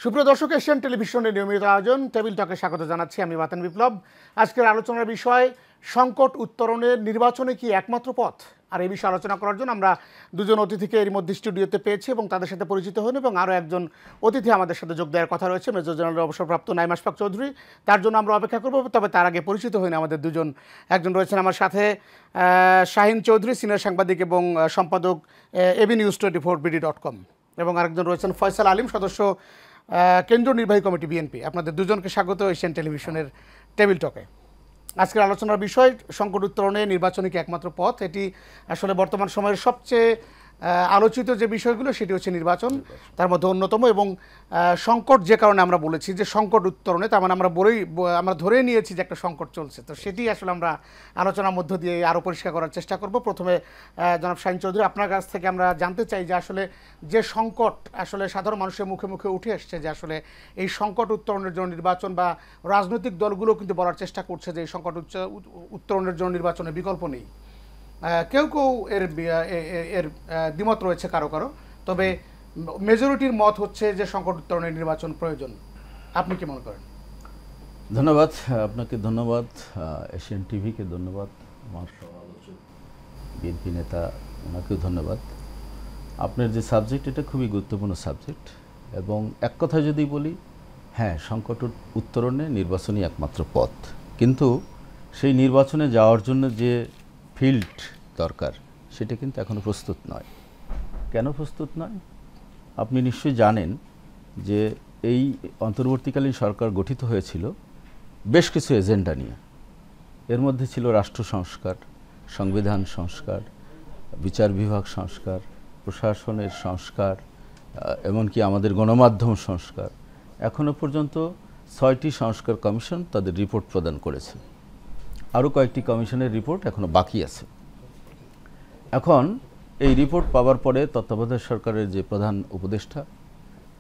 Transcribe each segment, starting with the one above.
সুপ্রিয় দর্শক, এশিয়ান টেলিভিশনের নিয়মিত আয়োজন টেবিল টকে স্বাগত জানাচ্ছি। আমি বাতেন বিপ্লব। আজকের আলোচনার বিষয় সংকট উত্তরণের নির্বাচনে কি একমাত্র পথ। আর এই বিষয়ে আলোচনা করার জন্য আমরা দুজন অতিথিকে এর মধ্যে স্টুডিওতে পেয়েছি এবং তাদের সাথে পরিচিত হন, এবং আরও একজন অতিথি আমাদের সাথে যোগ দেওয়ার কথা রয়েছে, মেজর জেনারেল অবসরপ্রাপ্ত নাঈম আশফাক চৌধুরী। তার জন্য আমরা অপেক্ষা করব, তবে তার আগে পরিচিত হইনি আমাদের দুজন। একজন রয়েছেন আমার সাথে শাহিন চৌধুরী, সিনিয়র সাংবাদিক এবং সম্পাদক abnews24bd.com, এবং আরেকজন রয়েছেন ফয়সাল আলিম, সদস্য কেন্দ্রীয় নির্বাহী কমিটি বিএনপি। আপনাদের দুজনকে স্বাগত এশিয়ান টেলিভিশনের টেবিল টকে। আজকের আলোচনার বিষয় সংকট উত্তরণে নির্বাচনই কি একমাত্র পথ। এটি আসলে বর্তমান সময়ের সবচেয়ে আলোচিত যে বিষয়গুলো সেটি হচ্ছে নির্বাচন, তার মধ্যে অন্যতম। এবং সংকট যে কারণে আমরা বলেছি যে সংকট উত্তরণে, তার মানে আমরা ধরে নিয়েছি যে একটা সংকট চলছে, তো সেটি আসলে আমরা আলোচনার মধ্য দিয়ে আরও পরিষ্কার করার চেষ্টা করব। প্রথমে জনাব শাহিন চৌধুরী, আপনার কাছ থেকে আমরা জানতে চাই যে আসলে যে সংকট আসলে সাধারণ মানুষের মুখে মুখে উঠে আসছে, যে আসলে এই সংকট উত্তরণের জন্য নির্বাচন, বা রাজনৈতিক দলগুলো কিন্তু বলার চেষ্টা করছে যে এই সংকট উত্তরণের জন্য নির্বাচনের বিকল্প নেই। কেউ কেউ এর দ্বিমত রয়েছে কারো কারো, তবে মেজরিটির মত হচ্ছে যে সংকট উত্তরণের নির্বাচন প্রয়োজন। আপনি কি মনে করেন? ধন্যবাদ আপনাকে, ধন্যবাদ এশিয়ান টিভিকে, ধন্যবাদ আমার সহ-আলোচক বিএনপি নেতা ওনাকেও ধন্যবাদ। আপনার যে সাবজেক্ট, এটা খুবই গুরুত্বপূর্ণ সাবজেক্ট। এবং এক কথায় যদি বলি, হ্যাঁ, সংকট উত্তরণে নির্বাচনই একমাত্র পথ। কিন্তু সেই নির্বাচনে যাওয়ার জন্য যে ফিল্ড দরকার, সেটা কিন্তু এখনও প্রস্তুত নয়। কেন প্রস্তুত নয়? আপনি নিশ্চয়ই জানেন যে এই অন্তর্বর্তীকালীন সরকার গঠিত হয়েছিল বেশ কিছু এজেন্ডা নিয়ে। এর মধ্যে ছিল রাষ্ট্র সংস্কার, সংবিধান সংস্কার, বিচার বিভাগ সংস্কার, প্রশাসনের সংস্কার, এমনকি আমাদের গণমাধ্যম সংস্কার। এখনও পর্যন্ত 6টি সংস্কার কমিশন তাদের রিপোর্ট প্রদান করেছে। আরও কয়েকটি কমিশনের রিপোর্ট এখনও বাকি আছে। এখন এই রিপোর্ট পাওয়ার পরে তত্ত্বাবধায়ক সরকারের যে প্রধান উপদেষ্টা,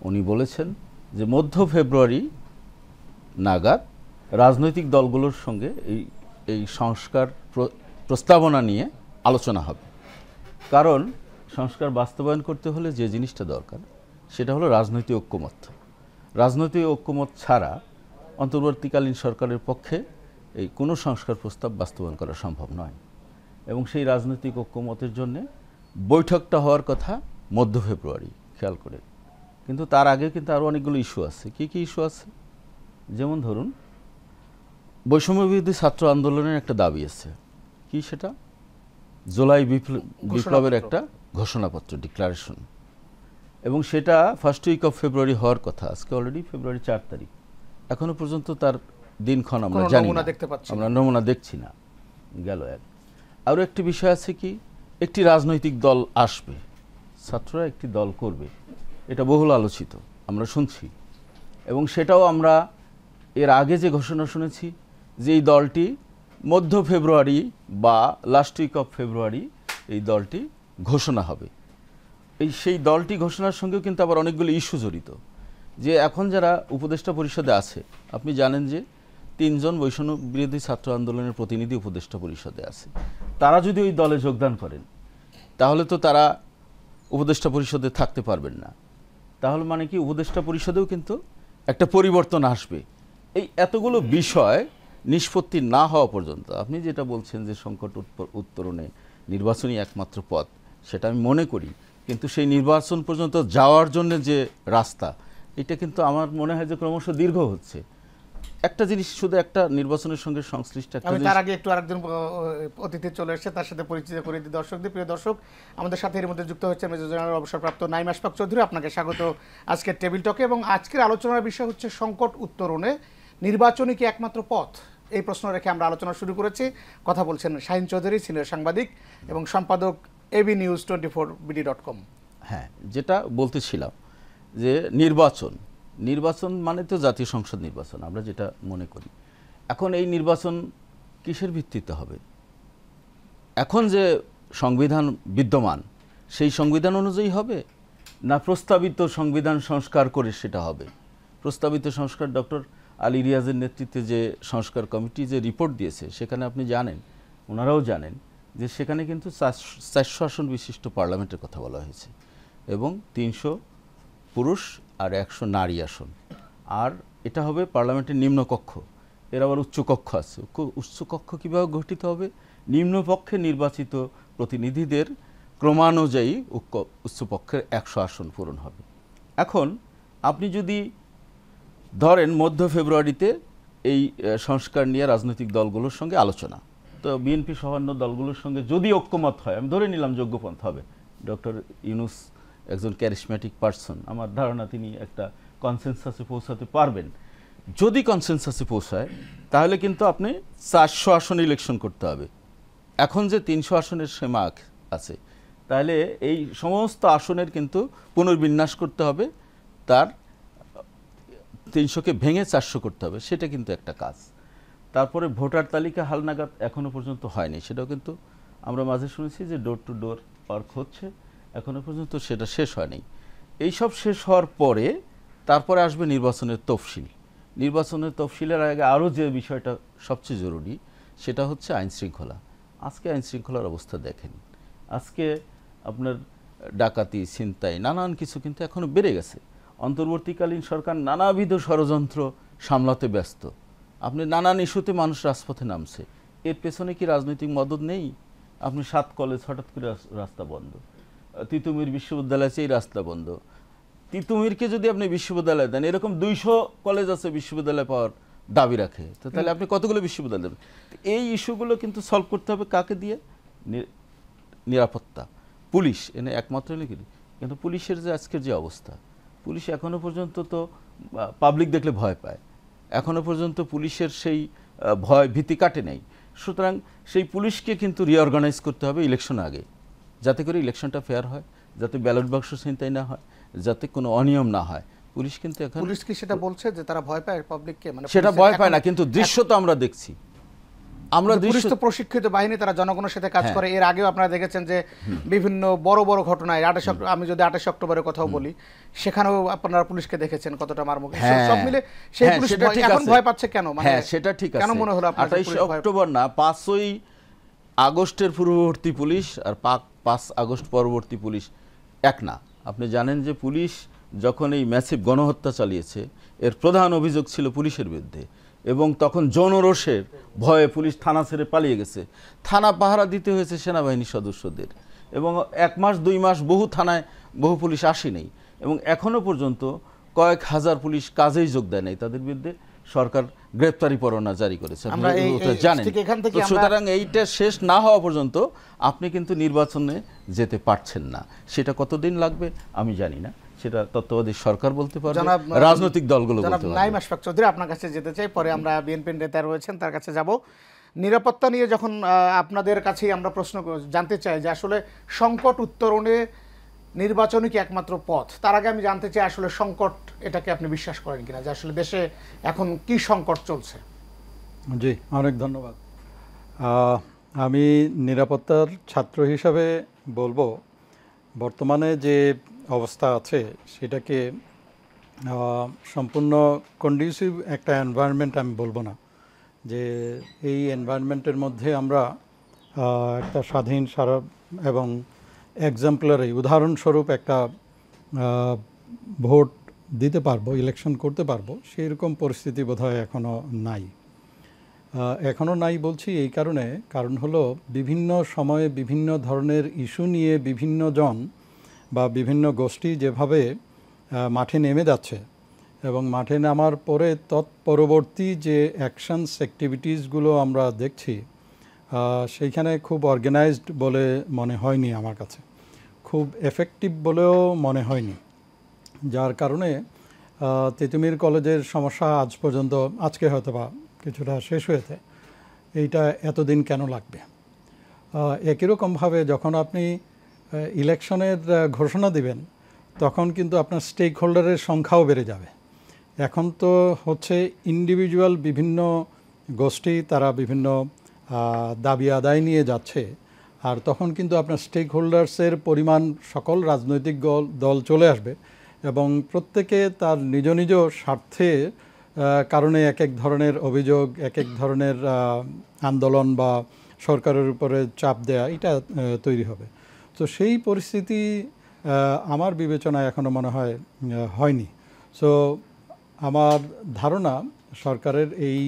উনি বলেছেন যে মধ্য ফেব্রুয়ারি নাগাদ রাজনৈতিক দলগুলোর সঙ্গে এই সংস্কার প্রস্তাবনা নিয়ে আলোচনা হবে। কারণ সংস্কার বাস্তবায়ন করতে হলে যে জিনিসটা দরকার, সেটা হলো রাজনৈতিক ঐক্যমত। রাজনৈতিক ঐক্যমত ছাড়া অন্তর্বর্তীকালীন সরকারের পক্ষে এই কোনো সংস্কার প্রস্তাব বাস্তবায়ন করা সম্ভব নয়। এবং সেই রাজনৈতিক ঐক্যমতের জন্যে বৈঠকটা হওয়ার কথা মধ্য ফেব্রুয়ারি, খেয়াল করে। কিন্তু তার আগে কিন্তু আরও অনেকগুলো ইস্যু আছে। কি কি ইস্যু আছে? যেমন ধরুন, বৈষম্য বিরোধী ছাত্র আন্দোলনের একটা দাবি আছে। কি সেটা? জুলাই বিপ্লবের একটা ঘোষণাপত্র, ডিক্লারেশন। এবং সেটা ফার্স্ট উইক অফ ফেব্রুয়ারি হওয়ার কথা। আজকে অলরেডি ফেব্রুয়ারি 4 তারিখ, এখনো পর্যন্ত তার দিনক্ষণ আমরা জানি না, আমরা নমুনা দেখছি না। গেল এক। আরও একটি বিষয় আছে, কি একটি রাজনৈতিক দল আসবে, ছাত্ররা একটি দল করবে, এটা বহুল আলোচিত, আমরা শুনছি। এবং সেটাও আমরা এর আগে যে ঘোষণা শুনেছি যে এই দলটি মধ্য ফেব্রুয়ারি বা লাস্ট উইক অফ ফেব্রুয়ারি এই দলটি ঘোষণা হবে। সেই দলটি ঘোষণার সঙ্গেও কিন্তু আবার অনেকগুলো ইস্যু জড়িত। যে এখন যারা উপদেষ্টা পরিষদে আছে, আপনি জানেন যে 3 জন বৈষম্য বিরোধী ছাত্র আন্দোলনের প্রতিনিধি উপদেষ্টা পরিষদে আছে। তারা যদি ওই দলে যোগদান করেন, তাহলে তো তারা উপদেষ্টা পরিষদে থাকতে পারবেন না। তাহলে মানে কি, উপদেষ্টা পরিষদেও কিন্তু একটা পরিবর্তন আসবে। এই এতগুলো বিষয় নিষ্পত্তি না হওয়া পর্যন্ত, আপনি যেটা বলছেন যে সংকট উত্তরণে নির্বাচনই একমাত্র পথ, সেটা আমি মনে করি। কিন্তু সেই নির্বাচন পর্যন্ত যাওয়ার জন্য যে রাস্তা, এটা কিন্তু আমার মনে হয় যে ক্রমশ দীর্ঘ হচ্ছে। একটা জিনিস, শুধু একটা নির্বাচনের সঙ্গে সংশ্লিষ্ট একটা, তার আগে একটু আরেকজন অতিথি চলে এসেছে, তার সাথে পরিচিত করে দিই দর্শকদের। প্রিয় দর্শক, আমাদের সাথে এর মধ্যে যুক্ত হচ্ছে মেজর জেনারেল অবসরপ্রাপ্ত নাঈম আশফাক চৌধুরী। আপনাকে স্বাগত আজকের টেবিল টকে। এবং আজকের আলোচনার বিষয় হচ্ছে সংকট উত্তরণে নির্বাচনই কি একমাত্র পথ। এই প্রশ্ন রেখে আমরা আলোচনা শুরু করেছি। কথা বলছেন শাহিন চৌধুরী, সিনিয়র সাংবাদিক এবং সম্পাদক abnews24bd.com। হ্যাঁ, যেটা বলতেছিলাম যে নির্বাচন মানে তো জাতীয় সংসদ নির্বাচন, আমরা যেটা মনে করি। এখন এই নির্বাচন কিসের ভিত্তিতে হবে? এখন যে সংবিধান বিদ্যমান, সেই সংবিধান অনুযায়ী হবে, না প্রস্তাবিত সংবিধান সংস্কার করে সেটা হবে? প্রস্তাবিত সংস্কার, ডক্টর আলী রিয়াজের নেতৃত্বে যে সংস্কার কমিটি যে রিপোর্ট দিয়েছে, সেখানে আপনি জানেন, ওনারাও জানেন যে সেখানে কিন্তু 400 আসন বিশিষ্ট পার্লামেন্টের কথা বলা হয়েছে, এবং 300 পুরুষ আর 100 নারী আসন। আর এটা হবে পার্লামেন্টের নিম্নকক্ষ, এর আবার উচ্চকক্ষ আছে। উচ্চকক্ষ কীভাবে গঠিত হবে? নিম্নপক্ষে নির্বাচিত প্রতিনিধিদের ক্রমানুযায়ী উচ্চপক্ষের 100 আসন পূরণ হবে। এখন আপনি যদি ধরেন মধ্য ফেব্রুয়ারিতে এই সংস্কার নিয়ে রাজনৈতিক দলগুলোর সঙ্গে আলোচনা, তো বিএনপি সহ অন্য দলগুলোর সঙ্গে যদি ঐক্যমত হয়, আমি ধরে নিলাম যোগ্যপন্থ হবে, ডক্টর ইউনূস একজন ক্যারিসম্যাটিক পারসন, আমার ধারণা তিনি একটা কনসেনসাসে পৌঁছাতে পারবেন। যদি কনসেনসাসে পৌঁছায় তাহলে কিন্তু আপনি 400 আসন ইলেকশন করতে হবে। এখন যে 300 আসনের সীমা আছে, তাহলে এই সমস্ত আসনের কিন্তু পুনর্বিন্যাস করতে হবে, তার 300কে ভেঙে 400 করতে হবে, সেটা কিন্তু একটা কাজ। তারপরে ভোটার তালিকা হালনাগাদ এখনো পর্যন্ত হয়নি, সেটাও কিন্তু আমরা মাঝে শুনেছি যে ডোর টু ডোর ওয়ার্ক হচ্ছে, এখনো পর্যন্ত সেটা শেষ হয়নি। এইসব শেষ হওয়ার পরে তারপরে আসবে নির্বাচনের তফসিল। নির্বাচনের তফসিলের আগে আরও যে বিষয়টা সবচেয়ে জরুরি, সেটা হচ্ছে আইন শৃঙ্খলা। আজকে আইন শৃঙ্খলার অবস্থা দেখেন, আজকে আপনার ডাকাতি, ছিনতাই, নানান কিছু কিন্তু এখনো বেড়ে গেছে। অন্তর্বর্তীকালীন সরকার নানাবিধ ষড়যন্ত্র সামলাতে ব্যস্ত। আপনি নানান ইস্যুতে মানুষ রাজপথে নামছে, এর পেছনে কি রাজনৈতিক মদদ নেই? আপনি 7 কলেজ হঠাৎ করে রাস্তা বন্ধ, তিতুমির বিশ্ববিদ্যালয় এই রাস্তা বন্ধ। তিতুমিরকে যদি আপনি বিশ্ববিদ্যালয় দেন, এরকম 200 কলেজ আছে বিশ্ববিদ্যালয় পাওয়ার দাবি রাখে, তো তাহলে আপনি কতগুলো বিশ্ববিদ্যালয় দেবেন? এই ইস্যুগুলো কিন্তু সলভ করতে হবে কাকে দিয়ে? নিরাপত্তা, পুলিশ এনে একমাত্র নাকি। কিন্তু পুলিশের যে আজকের যে অবস্থা, পুলিশ এখনো পর্যন্ত তো পাবলিক দেখলে ভয় পায়, এখনো পর্যন্ত পুলিশের সেই ভয় ভীতি কাটে নাই। সুতরাং সেই পুলিশকে কিন্তু রিঅর্গানাইজ করতে হবে ইলেকশন আগে, যাতে করে ইলেকশনটা ফেয়ার হয়, যাতে ব্যালট বাক্স ছিনতাই না হয়, যাতে কোনো অনিয়ম না হয়। পুলিশ কিন্তু এখন, পুলিশ কি সেটা বলছে যে তারা ভয় পায় পাবলিককে? মানে সেটা ভয় পায় না, কিন্তু দৃশ্য তো আমরা দেখছি। আমরা পুলিশ তো প্রশিক্ষিত বাহিনী, তারা জনগণের সাথে কাজ করে। এর আগেও আপনারা দেখেছেন যে বিভিন্ন বড় বড় ঘটনায়, আমি যদি 28 অক্টোবরের কথাও বলি, সেখানেও আপনারা পুলিশকে দেখেছেন কতটা মারমুখী। সব মিলে সেই পুলিশ এখন ভয় পাচ্ছে কেন? মানে সেটা ঠিক আছে, কেন মনে হলো আপনার 28 অক্টোবর না, 5ই আগস্টের পূর্ববর্তী পুলিশ আর 5 আগস্ট পরবর্তী পুলিশ এক না। আপনি জানেন যে পুলিশ যখন এই ম্যাসিভ গণহত্যা চালিয়েছে, এর প্রধান অভিযোগ ছিল পুলিশের বিরুদ্ধে, এবং তখন জনরোষের ভয়ে পুলিশ থানা ছেড়ে পালিয়ে গেছে। থানা পাহারা দিতে হয়েছে সেনাবাহিনী সদস্যদের, এবং 1 মাস 2 মাস বহু থানায় বহু পুলিশ আসেনি, এবং এখনো পর্যন্ত কয়েক হাজার পুলিশ কাজেই যোগ দেয় নাই। তাদের বিরুদ্ধে সরকার গ্রেপ্তারি পরোয়ানা জারি করেছে, জানেন। সুতরাং এইটা শেষ না হওয়া পর্যন্ত আপনি কিন্তু নির্বাচনে যেতে পারছেন না। সেটা কতদিন লাগবে আমি জানি না, সেটা তত্ত্বাবধায়ক সরকার বলতে পারবে, রাজনৈতিক দলগুলো বলতে পারবে। নাঈম আশফাক চৌধুরী, আপনার কাছে যেতে চাই, পরে আমরা বিএনপির নেতা রয়েছেন তার কাছে যাব। নিরাপত্তা নিয়ে যখন আপনাদের কাছেই আমরা প্রশ্ন জানতে চাই যে আসলে সংকট উত্তরণে নির্বাচনই কি একমাত্র পথ, তার আগে আমি জানতে চাই আসলে সংকট এটাকে আপনি বিশ্বাস করেন কিনা, যে আসলে দেশে এখন কি সংকট চলছে? জি, অনেক ধন্যবাদ। আমি নিরাপত্তার ছাত্র হিসাবে বলবো, বর্তমানে যে অবস্থা আছে সেটাকে সম্পূর্ণ কন্ডিউসিভ একটা এনভায়রনমেন্ট আমি বলবো না, যে এই এনভায়রনমেন্টের মধ্যে আমরা একটা স্বাধীন সারা এবং এক্সাম্পলারি উদাহরণস্বরূপ একটা ভোট দিতে পারবো, ইলেকশন করতে পারবো, সেই রকম পরিস্থিতি বোধহয় এখনও নাই। এখনও নাই বলছি এই কারণ হলো বিভিন্ন সময়ে বিভিন্ন ধরনের ইস্যু নিয়ে বিভিন্ন জন বা বিভিন্ন গোষ্ঠী যেভাবে মাঠে নেমে যাচ্ছে, এবং মাঠে নামার পরে তৎপরবর্তী যে অ্যাকশনস অ্যাক্টিভিটিসগুলো আমরা দেখছি, সেইখানে খুব অর্গানাইজড বলে মনে হয়নি, আমার কাছে খুব এফেক্টিভ বলেও মনে হয়নি। যার কারণে তিতুমির কলেজের সমস্যা আজ পর্যন্ত, আজকে হয়তো বা কিছুটা শেষ হয়েছে, এইটা এতদিন কেন লাগবে? একই রকমভাবে যখন আপনি ইলেকশনের ঘোষণা দিবেন, তখন কিন্তু আপনার স্টেক হোল্ডারের সংখ্যাও বেড়ে যাবে। এখন তো হচ্ছে ইন্ডিভিজুয়াল বিভিন্ন গোষ্ঠী, তারা বিভিন্ন দাবি আদায় নিয়ে যাচ্ছে, আর তখন কিন্তু আপনার স্টেক হোল্ডার্সের পরিমাণ সকল রাজনৈতিক দল চলে আসবে, এবং প্রত্যেকে তার নিজ নিজ স্বার্থে কারণে এক এক ধরনের অভিযোগ, এক এক ধরনের আন্দোলন বা সরকারের উপরে চাপ দেয়া, এটা তৈরি হবে। তো সেই পরিস্থিতি আমার বিবেচনায় এখনও মনে হয় হয়নি। সো আমার ধারণা সরকারের এই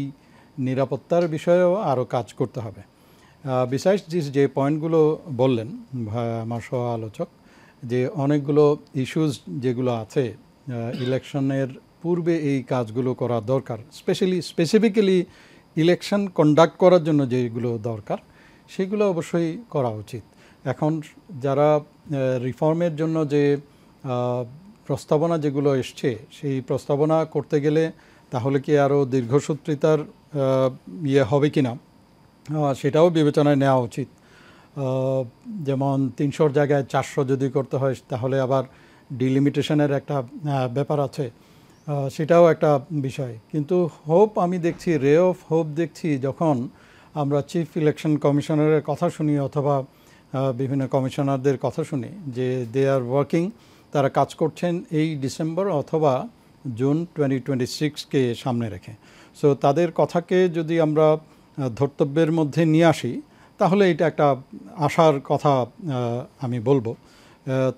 নিরাপত্তার বিষয়েও আরও কাজ করতে হবে। বিসাইডস যে পয়েন্টগুলো বললেন আমার সহ আলোচক, যে অনেকগুলো ইস্যুস যেগুলো আছে ইলেকশনের পূর্বে এই কাজগুলো করা দরকার, স্পেসিফিক্যালি ইলেকশন কন্ডাক্ট করার জন্য যেগুলো দরকার সেগুলো অবশ্যই করা উচিত। এখন যারা রিফর্মের জন্য যে প্রস্তাবনা যেগুলো এসছে সেই প্রস্তাবনা করতে গেলে তাহলে কি আরও দীর্ঘসূত্রিতার হবে কি না সেটাও বিবেচনায় নেওয়া উচিত। যেমন 300 জায়গায় 400 যদি করতে হয় তাহলে আবার ডিলিমিটেশনের একটা ব্যাপার আছে, সেটাও একটা বিষয়। কিন্তু আমি দেখছি রে অফ হোপ দেখছি যখন আমরা চিফ ইলেকশন কমিশনারের কথা শুনি অথবা বিভিন্ন কমিশনারদের কথা শুনি যে দে আর ওয়ার্কিং, তারা কাজ করছেন এই ডিসেম্বর অথবা জুন 2026কে সামনে রেখে। সো তাদের কথাকে যদি আমরা ধর্তব্যের মধ্যে নিয়ে আসি তাহলে এটা একটা আশার কথা আমি বলবো।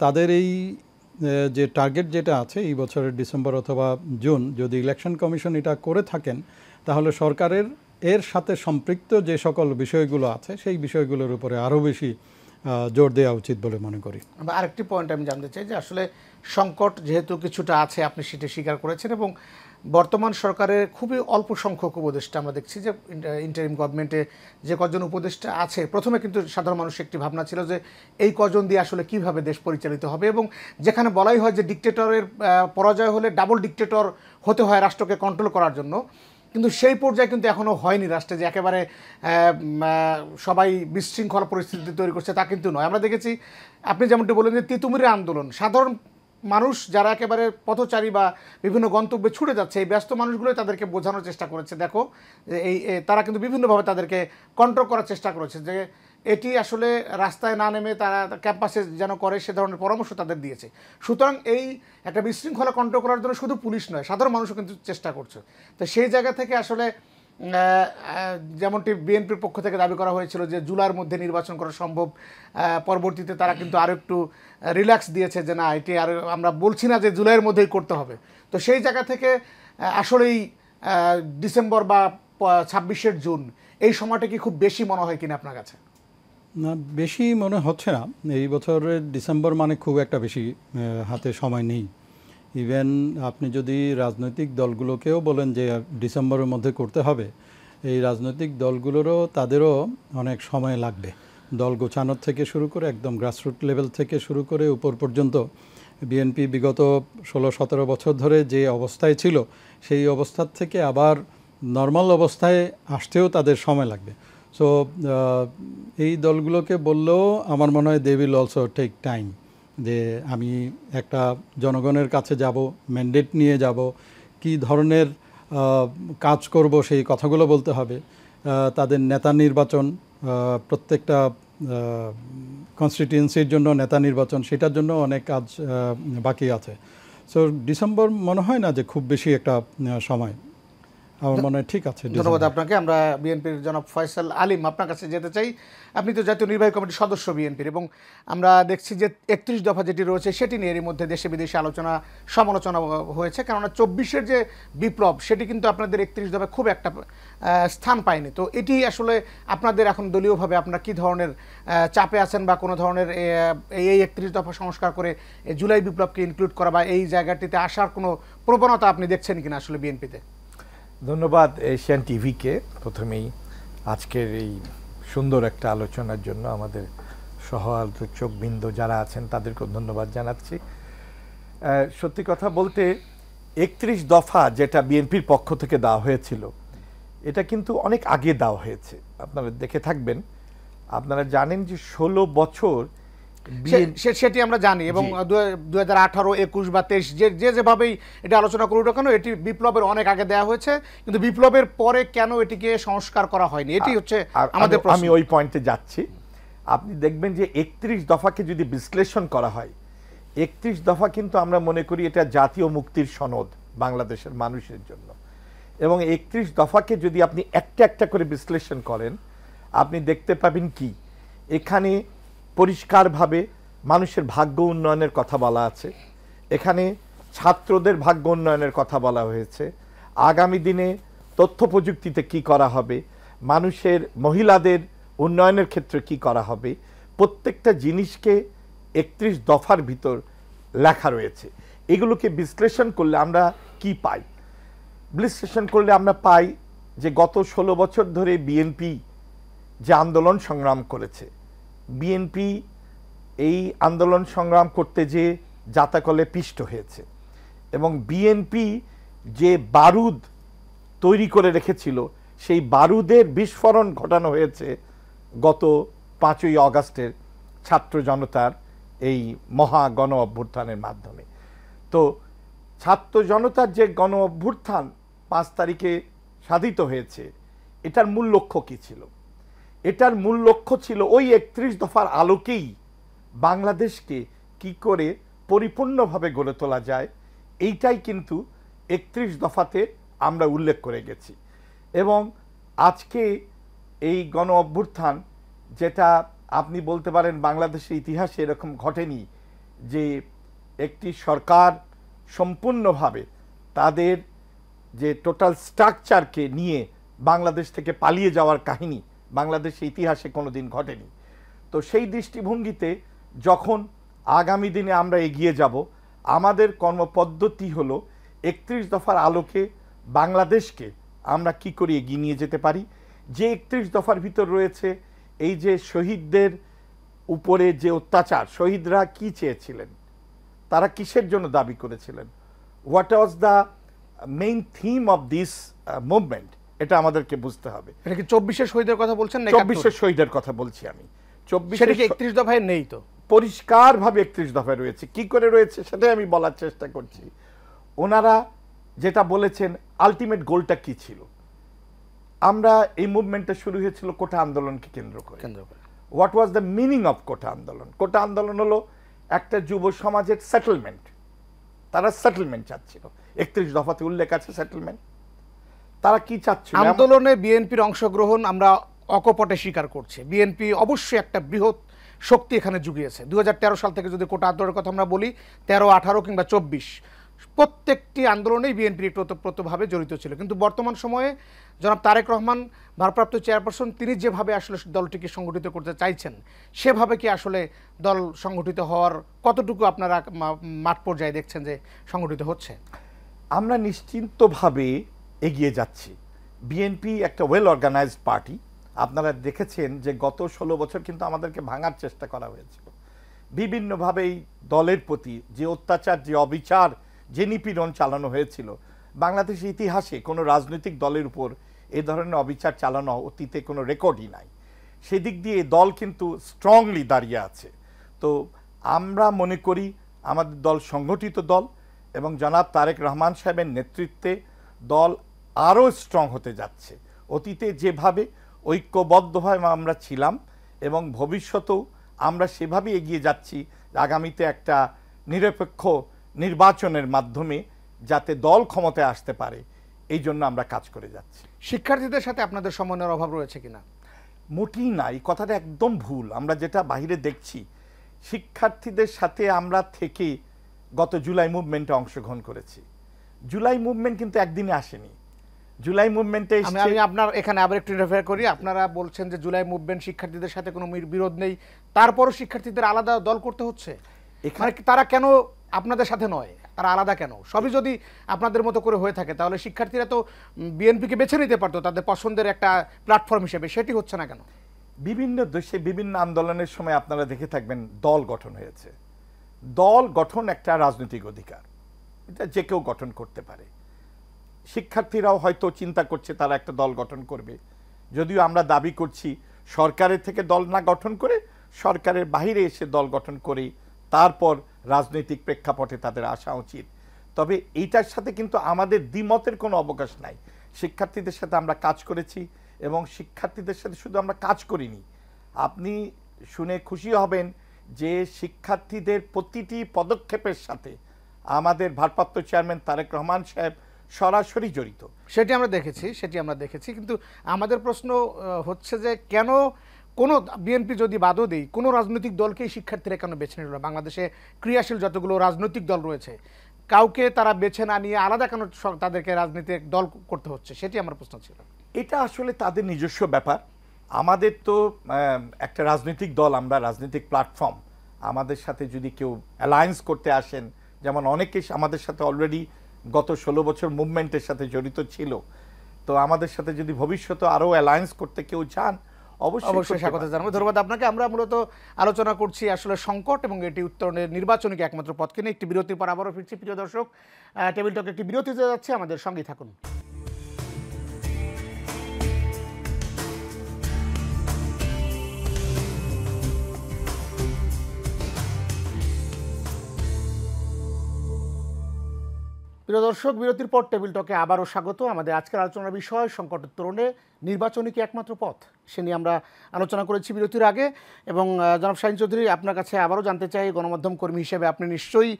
তাদের এই যে টার্গেট যেটা আছে এই বছরের ডিসেম্বর অথবা জুন, যদি ইলেকশন কমিশন এটা করে থাকেন তাহলে সরকারের এর সাথে সম্পৃক্ত যে সকল বিষয়গুলো আছে সেই বিষয়গুলোর উপরে আরও বেশি জোর দেওয়া উচিত বলে মনে করি। আরেকটি পয়েন্ট আমি জানতে চাই যে আসলে সংকট যেহেতু কিছুটা আছে, আপনি সেটা স্বীকার করেছেন, এবং বর্তমান সরকারের খুবই অল্প সংখ্যক উপদেষ্টা আমরা দেখছি যে ইন্টারিম গভর্নমেন্টে যে কজন উপদেষ্টা আছে, প্রথমে কিন্তু সাধারণ মানুষের একটি ভাবনা ছিল যে এই কজন দিয়ে আসলে কিভাবে দেশ পরিচালিত হবে, এবং যেখানে বলাই হয় যে ডিক্টেটরের পরাজয় হলে ডাবল ডিক্টেটর হতে হয় রাষ্ট্রকে কন্ট্রোল করার জন্য, কিন্তু সেই পর্যায়ে কিন্তু এখনও হয়নি রাষ্ট্রে যে একেবারে সবাই বিশৃঙ্খল পরিস্থিতি তৈরি করছে, তা কিন্তু নয়। আমরা দেখেছি আপনি যেমনটি বললেন যে তিতুমিরের আন্দোলন, সাধারণ মানুষ যারা একেবারে পথচারী বা বিভিন্ন গন্তব্যে ছুটে যাচ্ছে, এই ব্যস্ত মানুষগুলোই তাদেরকে বোঝানোর চেষ্টা করেছে, দেখো যে তারা কিন্তু বিভিন্নভাবে তাদেরকে কন্ট্রোল করার চেষ্টা করেছে যে এটি আসলে রাস্তায় না নেমে তারা ক্যাম্পাসে যেন করে, সে ধরনের পরামর্শ তাদের দিয়েছে। সুতরাং এই একটা বিশৃঙ্খলা কন্ট্রোল করার জন্য শুধু পুলিশ নয়, সাধারণ মানুষও কিন্তু চেষ্টা করছে। তো সেই জায়গা থেকে আসলে যেমনটি বিএনপির পক্ষ থেকে দাবি করা হয়েছিল যে জুলাইয়ের মধ্যে নির্বাচন করা সম্ভব, পরবর্তীতে তারা কিন্তু আরও একটু রিল্যাক্স দিয়েছে যে না, এটি আর আমরা বলছি না যে জুলাইয়ের মধ্যেই করতে হবে। তো সেই জায়গা থেকে আসলেই ডিসেম্বর বা 26শে জুন এই সময়টা কি খুব বেশি মনে হয় কিনা আপনার কাছে? না, বেশি মনে হচ্ছে না। এই বছরের ডিসেম্বর মানে খুব একটা বেশি হাতে সময় নেই। ইভেন আপনি যদি রাজনৈতিক দলগুলোকেও বলেন যে ডিসেম্বরের মধ্যে করতে হবে, এই রাজনৈতিক দলগুলোরও তাদেরও অনেক সময় লাগবে, দল গোছানোর থেকে শুরু করে একদম গ্রাসরুট লেভেল থেকে শুরু করে উপর পর্যন্ত। বিএনপি বিগত 16-17 বছর ধরে যে অবস্থায় ছিল সেই অবস্থার থেকে আবার নর্মাল অবস্থায় আসতেও তাদের সময় লাগবে। সো এই দলগুলোকে বললেও আমার মনে হয় they will also take time, যে আমি একটা জনগণের কাছে যাব, ম্যান্ডেট নিয়ে যাব, কি ধরনের কাজ করব সেই কথাগুলো বলতে হবে। তাদের নেতা নির্বাচন, প্রত্যেকটা কনস্টিটিউয়েন্সির জন্য নেতা নির্বাচন, সেটার জন্য অনেক কাজ বাকি আছে। সো ডিসেম্বর মনে হয় না যে খুব বেশি একটা সময়, আমার মনে হয় ঠিক আছে। ধন্যবাদ আপনাকে। আমরা বিএনপির জনাব ফয়সাল আলিম আপনার কাছে যেতে চাই। আপনি তো জাতীয় নির্বাহী কমিটির সদস্য বিএনপির, এবং আমরা দেখছি যে 31 দফা যেটি রয়েছে সেটি নিয়ে এর মধ্যে দেশে বিদেশে আলোচনা সমালোচনা হয়েছে, কেননা 24-এর যে বিপ্লব সেটি কিন্তু আপনাদের 31 দফায় খুব একটা স্থান পায়নি। তো এটি আসলে আপনাদের এখন দলীয়ভাবে আপনার কী ধরনের চাপে আছেন, বা কোনো ধরনের এই 31 দফা সংস্কার করে জুলাই বিপ্লবকে ইনক্লুড করা বা এই জায়গাটিতে আসার কোনো প্রবণতা আপনি দেখছেন কিনা আসলে বিএনপিতে? ধন্যবাদ এশিয়ান টিভিকে প্রথমেই আজকের এই সুন্দর একটা আলোচনার জন্য। আমাদের সহ আলোচকবৃন্দ যারা আছেন তাদেরকেও ধন্যবাদ জানাচ্ছি। সত্যি কথা বলতে 31 দফা যেটা বিএনপির পক্ষ থেকে দেওয়া হয়েছিল, এটা কিন্তু অনেক আগে দেওয়া হয়েছে। আপনারা দেখে থাকবেন, আপনারা জানেন যে 16 বছর সেটি আমরা জানি, এবং 2018, 21 বা 23 যেভাবেই এটা আলোচনা করুক না কেন, এটি বিপ্লবের অনেক আগে দেওয়া হয়েছে, কিন্তু বিপ্লবের পরে কেন এটিকে সংস্কার করা হয়নি, এটি হচ্ছে আমাদের প্রশ্ন। আমি ওই পয়েন্টে যাচ্ছি। আপনি দেখবেন যে 31 দফাকে যদি বিশ্লেষণ করা হয়, 31 দফা কিন্তু আমরা মনে করি এটা জাতীয় মুক্তির সনদ বাংলাদেশের মানুষের জন্য, এবং 31 দফাকে যদি আপনি একটা একটা করে বিশ্লেষণ করেন, আপনি দেখতে পাবেন কি এখানে পরিষ্কারভাবে মানুষের ভাগ্য উন্নয়নের কথা বলা আছে, এখানে ছাত্রদের ভাগ্য উন্নয়নের কথা বলা হয়েছে, আগামী দিনে তথ্য প্রযুক্তিতে কি করা হবে, মানুষের মহিলাদের উন্নয়নের ক্ষেত্রে কি করা হবে, প্রত্যেকটা জিনিসকে 31 দফার ভিতর লেখা রয়েছে। এগুলোকে বিশ্লেষণ করলে আমরা কি পাই? বিশ্লেষণ করলে আমরা পাই যে গত 16 বছর ধরে বিএনপি যে আন্দোলন সংগ্রাম করেছে, বিএনপি এই আন্দোলন সংগ্রাম করতে যে জাতাকলে পিষ্ট হয়েছে, এবং বিএনপি যে বারুদ তৈরি করে রেখেছিল সেই বারুদের বিস্ফোরণ ঘটানো হয়েছে গত 5ই আগস্টের ছাত্র জনতার এই মহা গণ অভ্যুত্থানের মাধ্যমে। তো ছাত্র জনতার যে গণ অভ্যুত্থান 5 তারিখে সাধিত হয়েছে, এটার মূল লক্ষ্য কী ছিল? এটার মূল লক্ষ্য ছিল ওই 31 দফার আলোকেই বাংলাদেশকে কি করে পরিপূর্ণভাবে গড়ে তোলা যায়, এইটাই কিন্তু 31 দফাতে আমরা উল্লেখ করে গেছি। এবং আজকে এই গণ অভ্যুত্থান, যেটা আপনি বলতে পারেন বাংলাদেশের ইতিহাসে এরকম ঘটেনি যে একটি সরকার সম্পূর্ণভাবে তাদের যে টোটাল স্ট্রাকচারকে নিয়ে বাংলাদেশ থেকে পালিয়ে যাওয়ার কাহিনী বাংলাদেশের ইতিহাসে কোনোদিন ঘটেনি। তো সেই দৃষ্টিভঙ্গিতে যখন আগামী দিনে আমরা এগিয়ে যাব, আমাদের কর্মপদ্ধতি হলো 31 দফার আলোকে বাংলাদেশকে আমরা কি করে এগিয়ে নিয়ে যেতে পারি। যে 31 দফার ভিতর রয়েছে এই যে শহীদদের উপরে যে অত্যাচার, শহীদরা কি চেয়েছিলেন, তারা কিসের জন্য দাবি করেছিলেন, what was the main theme of this movement, এটা আমাদেরকে বুঝতে হবে। এটা কি 24 শহীদের কথা বলছেন না? 24 শহীদের কথা বলছি আমি। 31 দফায় নেই তো, পরিষ্কারভাবে 31 দফায় রয়েছে। কি করে রয়েছে সেটাই আমি বলার চেষ্টা করছি। ওনারা যেটা বলেছেন আলটিমেট গোলটা কি ছিল। আমরা এই মুভমেন্টটা শুরু হয়েছিল কোটা আন্দোলনকে কেন্দ্র করে। What was the meaning of quota আন্দোলন? কোটা আন্দোলন হলো একটা যুব সমাজের সেটেলমেন্ট। তারা সেটেলমেন্ট চাচ্ছিল, 31 দফাতে উল্লেখ আছে সেটেলমেন্ট। তারা কি চাচ্ছিল? আন্দোলনে বিএনপির অংশগ্রহণ আমরা অকপটে স্বীকার করছি। বিএনপি অবশ্যই একটা বৃহৎ শক্তি এখানে জুগিয়েছে। 2013 সাল থেকে যদি কোটা আন্দোলনের কথা আমরা বলি, 13, 18 কিংবা 24, প্রত্যেকটি আন্দোলনেই বিএনপি ওতপ্রোতভাবে জড়িত ছিল। কিন্তু বর্তমান সময়ে জনাব তারেক রহমান ভারপ্রাপ্ত চেয়ারপারসন, তিনি যেভাবে আসলে দলটিকে সংগঠিত করতে চাইছেন, সেভাবে কি আসলে দল সংগঠিত হওয়ার কতটুকু আপনারা মাঠ পর্যায়ে দেখছেন যে সংগঠিত হচ্ছে? আমরা নিশ্চিন্তভাবে এগিয়ে যাচ্ছি। বিএনপি একটা ওয়েল অর্গানাইজড পার্টি। আপনারা দেখেছেন যে গত 16 বছর কিন্তু আমাদেরকে ভাঙার চেষ্টা করা হয়েছিল বিভিন্নভাবে। এই দলের প্রতি যে অত্যাচার, যে অবিচার, যে নিপীড়ন চালানো হয়েছিল, বাংলাদেশের ইতিহাসে কোনো রাজনৈতিক দলের উপর এ ধরনের অবিচার চালানো অতীতে কোনো রেকর্ডই নাই। সেদিক দিয়ে দল কিন্তু স্ট্রংলি দাঁড়িয়ে আছে। তো আমরা মনে করি আমাদের দল সংগঠিত দল, এবং জনাব তারেক রহমান সাহেবের নেতৃত্বে দল আরও স্ট্রং হতে যাচ্ছে। অতীতে যেভাবে ঐক্যবদ্ধভাবে আমরা ছিলাম এবং ভবিষ্যতেও আমরা সেভাবে এগিয়ে যাচ্ছি, আগামীতে একটা নিরপেক্ষ নির্বাচনের মাধ্যমে যাতে দল ক্ষমতায় আসতে পারে, এই জন্য আমরা কাজ করে যাচ্ছি। শিক্ষার্থীদের সাথে আপনাদের সমন্বয়ের অভাব রয়েছে কিনা? মোটেই না, এই কথাটা একদম ভুল। আমরা যেটা বাইরে দেখছি, শিক্ষার্থীদের সাথে আমরা থেকে গত জুলাই মুভমেন্টে অংশগ্রহণ করেছি। জুলাই মুভমেন্ট কিন্তু একদিনে আসেনি। জুলাই মুভমেন্টে আমি আপনার এখানে আবার একটু রেফার করি। আপনারা বলছেন যে জুলাই মুভমেন্ট শিক্ষার্থীদের সাথে কোনো বিরোধ নেই, তারপরও শিক্ষার্থীদের আলাদা দল করতে হচ্ছে। এখানে তারা কেন আপনাদের সাথে নয়, তারা আলাদা কেন? সবই যদি আপনাদের মতো করে হয়ে থাকে, তাহলে শিক্ষার্থীরা তো বিএনপিকে বেছে নিতে পারতো তাদের পছন্দের একটা প্ল্যাটফর্ম হিসেবে। সেটি হচ্ছে না কেন? বিভিন্ন দেশে বিভিন্ন আন্দোলনের সময় আপনারা দেখে থাকবেন দল গঠন হয়েছে। দল গঠন একটা রাজনৈতিক অধিকার, এটা যে কেউ গঠন করতে পারে। শিক্ষার্থীরাও হয়তো চিন্তা করছে তারা একটা দল গঠন করবে, যদিও আমরা দাবি করছি সরকারের থেকে দল না গঠন করে সরকারের বাইরে এসে দল গঠন করে তারপর রাজনৈতিক প্রেক্ষাপটে তাদের আসা উচিত। তবে এইটার সাথে কিন্তু আমাদের দ্বিমতের কোনো অবকাশ নাই। শিক্ষার্থীদের সাথে আমরা কাজ করেছি, এবং শিক্ষার্থীদের সাথে শুধু আমরা কাজ করিনি, আপনি শুনে খুশি হবেন যে শিক্ষার্থীদের প্রতিটি পদক্ষেপের সাথে আমাদের ভারপ্রাপ্ত চেয়ারম্যান তারেক রহমান সাহেব সরাসরি জড়িত। সেটি আমরা দেখেছি। কিন্তু আমাদের প্রশ্ন হচ্ছে যে কেন কোনো বিএনপি যদি বাদও দেই, কোনো রাজনৈতিক দলকেই শিক্ষার্থীরা কেন বেছে নিল? বাংলাদেশে ক্রিয়াশীল যতগুলো রাজনৈতিক দল রয়েছে, কাউকে তারা বেছে না নিয়ে আলাদা কেন তাদেরকে রাজনৈতিক দল করতে হচ্ছে, সেটি আমার প্রশ্ন ছিল। এটা আসলে তাদের নিজস্ব ব্যাপার। আমাদের তো একটা রাজনৈতিক দল, আমরা রাজনৈতিক প্ল্যাটফর্ম, আমাদের সাথে যদি কেউ অ্যালায়েন্স করতে আসেন, যেমন অনেকে আমাদের সাথে অলরেডি গত 16 বছর মুভমেন্টের সাথে জড়িত ছিল, তো আমাদের সাথে যদি ভবিষ্যতে আরও অ্যালায়েন্স করতে কেউ চান অবশ্যই স্বাগত জানাবো। ধন্যবাদ আপনাকে। আমরা মূলত আলোচনা করছি আসলে সংকট এবং এটি উত্তরণের নির্বাচনিক একমাত্র পথকে নিয়ে। একটি বিরতির পর আবারও ফিরছি। প্রিয় দর্শক, টেবিল টক একটি বিরতিতে যাচ্ছে, আমাদের সঙ্গেই থাকুন। প্রিয় দর্শক, বিরতির পর টেবিল টকে আবারও স্বাগত। আমাদের আজকের আলোচনার বিষয় সংকট উত্তরণে নির্বাচনই কি একমাত্র পথ, সে নিয়ে আমরা আলোচনা করেছি বিরতির আগে। এবং জনাব শাহীন চৌধুরী, আপনার কাছে আবারও জানতে চাই, গণমাধ্যম কর্মী হিসেবে আপনি নিশ্চয়ই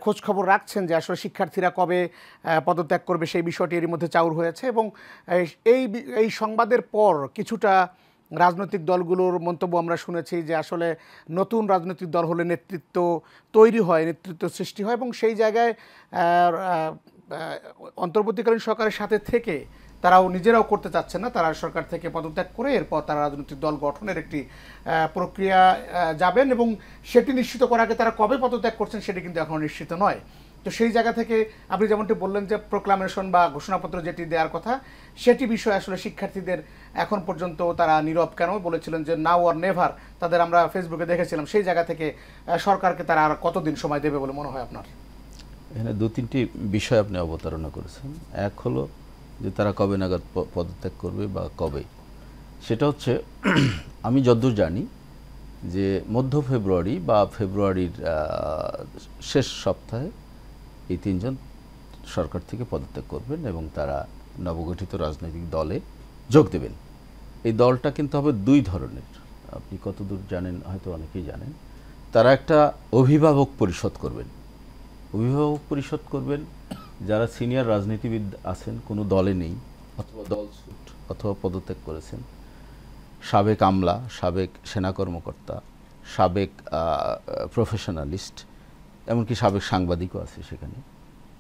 খোঁজ খবর রাখছেন যে আসলে শিক্ষার্থীরা কবে পদত্যাগ করবে, সেই বিষয়টি এরই মধ্যে চাউর হয়েছে। এবং এই সংবাদের পর কিছুটা রাজনৈতিক দলগুলোর মন্তব্য আমরা শুনেছি যে আসলে নতুন রাজনৈতিক দল হলে নেতৃত্ব তৈরি হয়, নেতৃত্ব সৃষ্টি হয়, এবং সেই জায়গায় অন্তর্বর্তীকালীন সরকারের সাথে থেকে তারাও নিজেরাও করতে চাচ্ছেন না, তারা সরকার থেকে পদত্যাগ করে এরপর তারা রাজনৈতিক দল গঠনের একটি প্রক্রিয়া যাবেন। এবং সেটি নিশ্চিত করার আগে তারা কবে পদত্যাগ করছেন সেটি কিন্তু এখনও নিশ্চিত নয়। তো সেই জায়গা থেকে আপনি যেমনটি বললেন যে প্রোক্লামেশন বা ঘোষণাপত্র যেটি দেওয়ার কথা, সেটি বিষয়ে আসলে শিক্ষার্থীদের এখন পর্যন্ত তারা নীরব কেন? বলেছিলেন যে নাও অর নেভার, তাদের আমরা ফেসবুকে দেখেছিলাম। সেই জায়গা থেকে সরকারকে তারা আর কতদিন সময় দেবে বলে মনে হয় আপনার? এখানে 2-3টি বিষয় আপনি অবতারণা করেছেন। এক হলো যে তারা কবে নাগাদ পদত্যাগ করবে বা কবে, সেটা হচ্ছে আমি যতদূর জানি যে মধ্য ফেব্রুয়ারি বা ফেব্রুয়ারির শেষ সপ্তাহে এই 3 জন সরকার থেকে পদত্যাগ করবেন এবং তারা নবগঠিত রাজনৈতিক দলে যোগ দেবেন। এই দলটা কিন্তু হবে 2 ধরনের। আপনি কতদূর জানেন হয়তো অনেকেই জানেন। তারা একটা অভিভাবক পরিষদ করবেন। অভিভাবক পরিষদ করবেন যারা সিনিয়র রাজনীতিবিদ আছেন, কোনো দলে নেই অথবা দল ছুট অথবা পদত্যাগ করেছেন, সাবেক আমলা, সাবেক সেনা কর্মকর্তা, সাবেক প্রফেশনালিস্ট, এমনকি সাবেক সাংবাদিকও আছে সেখানে।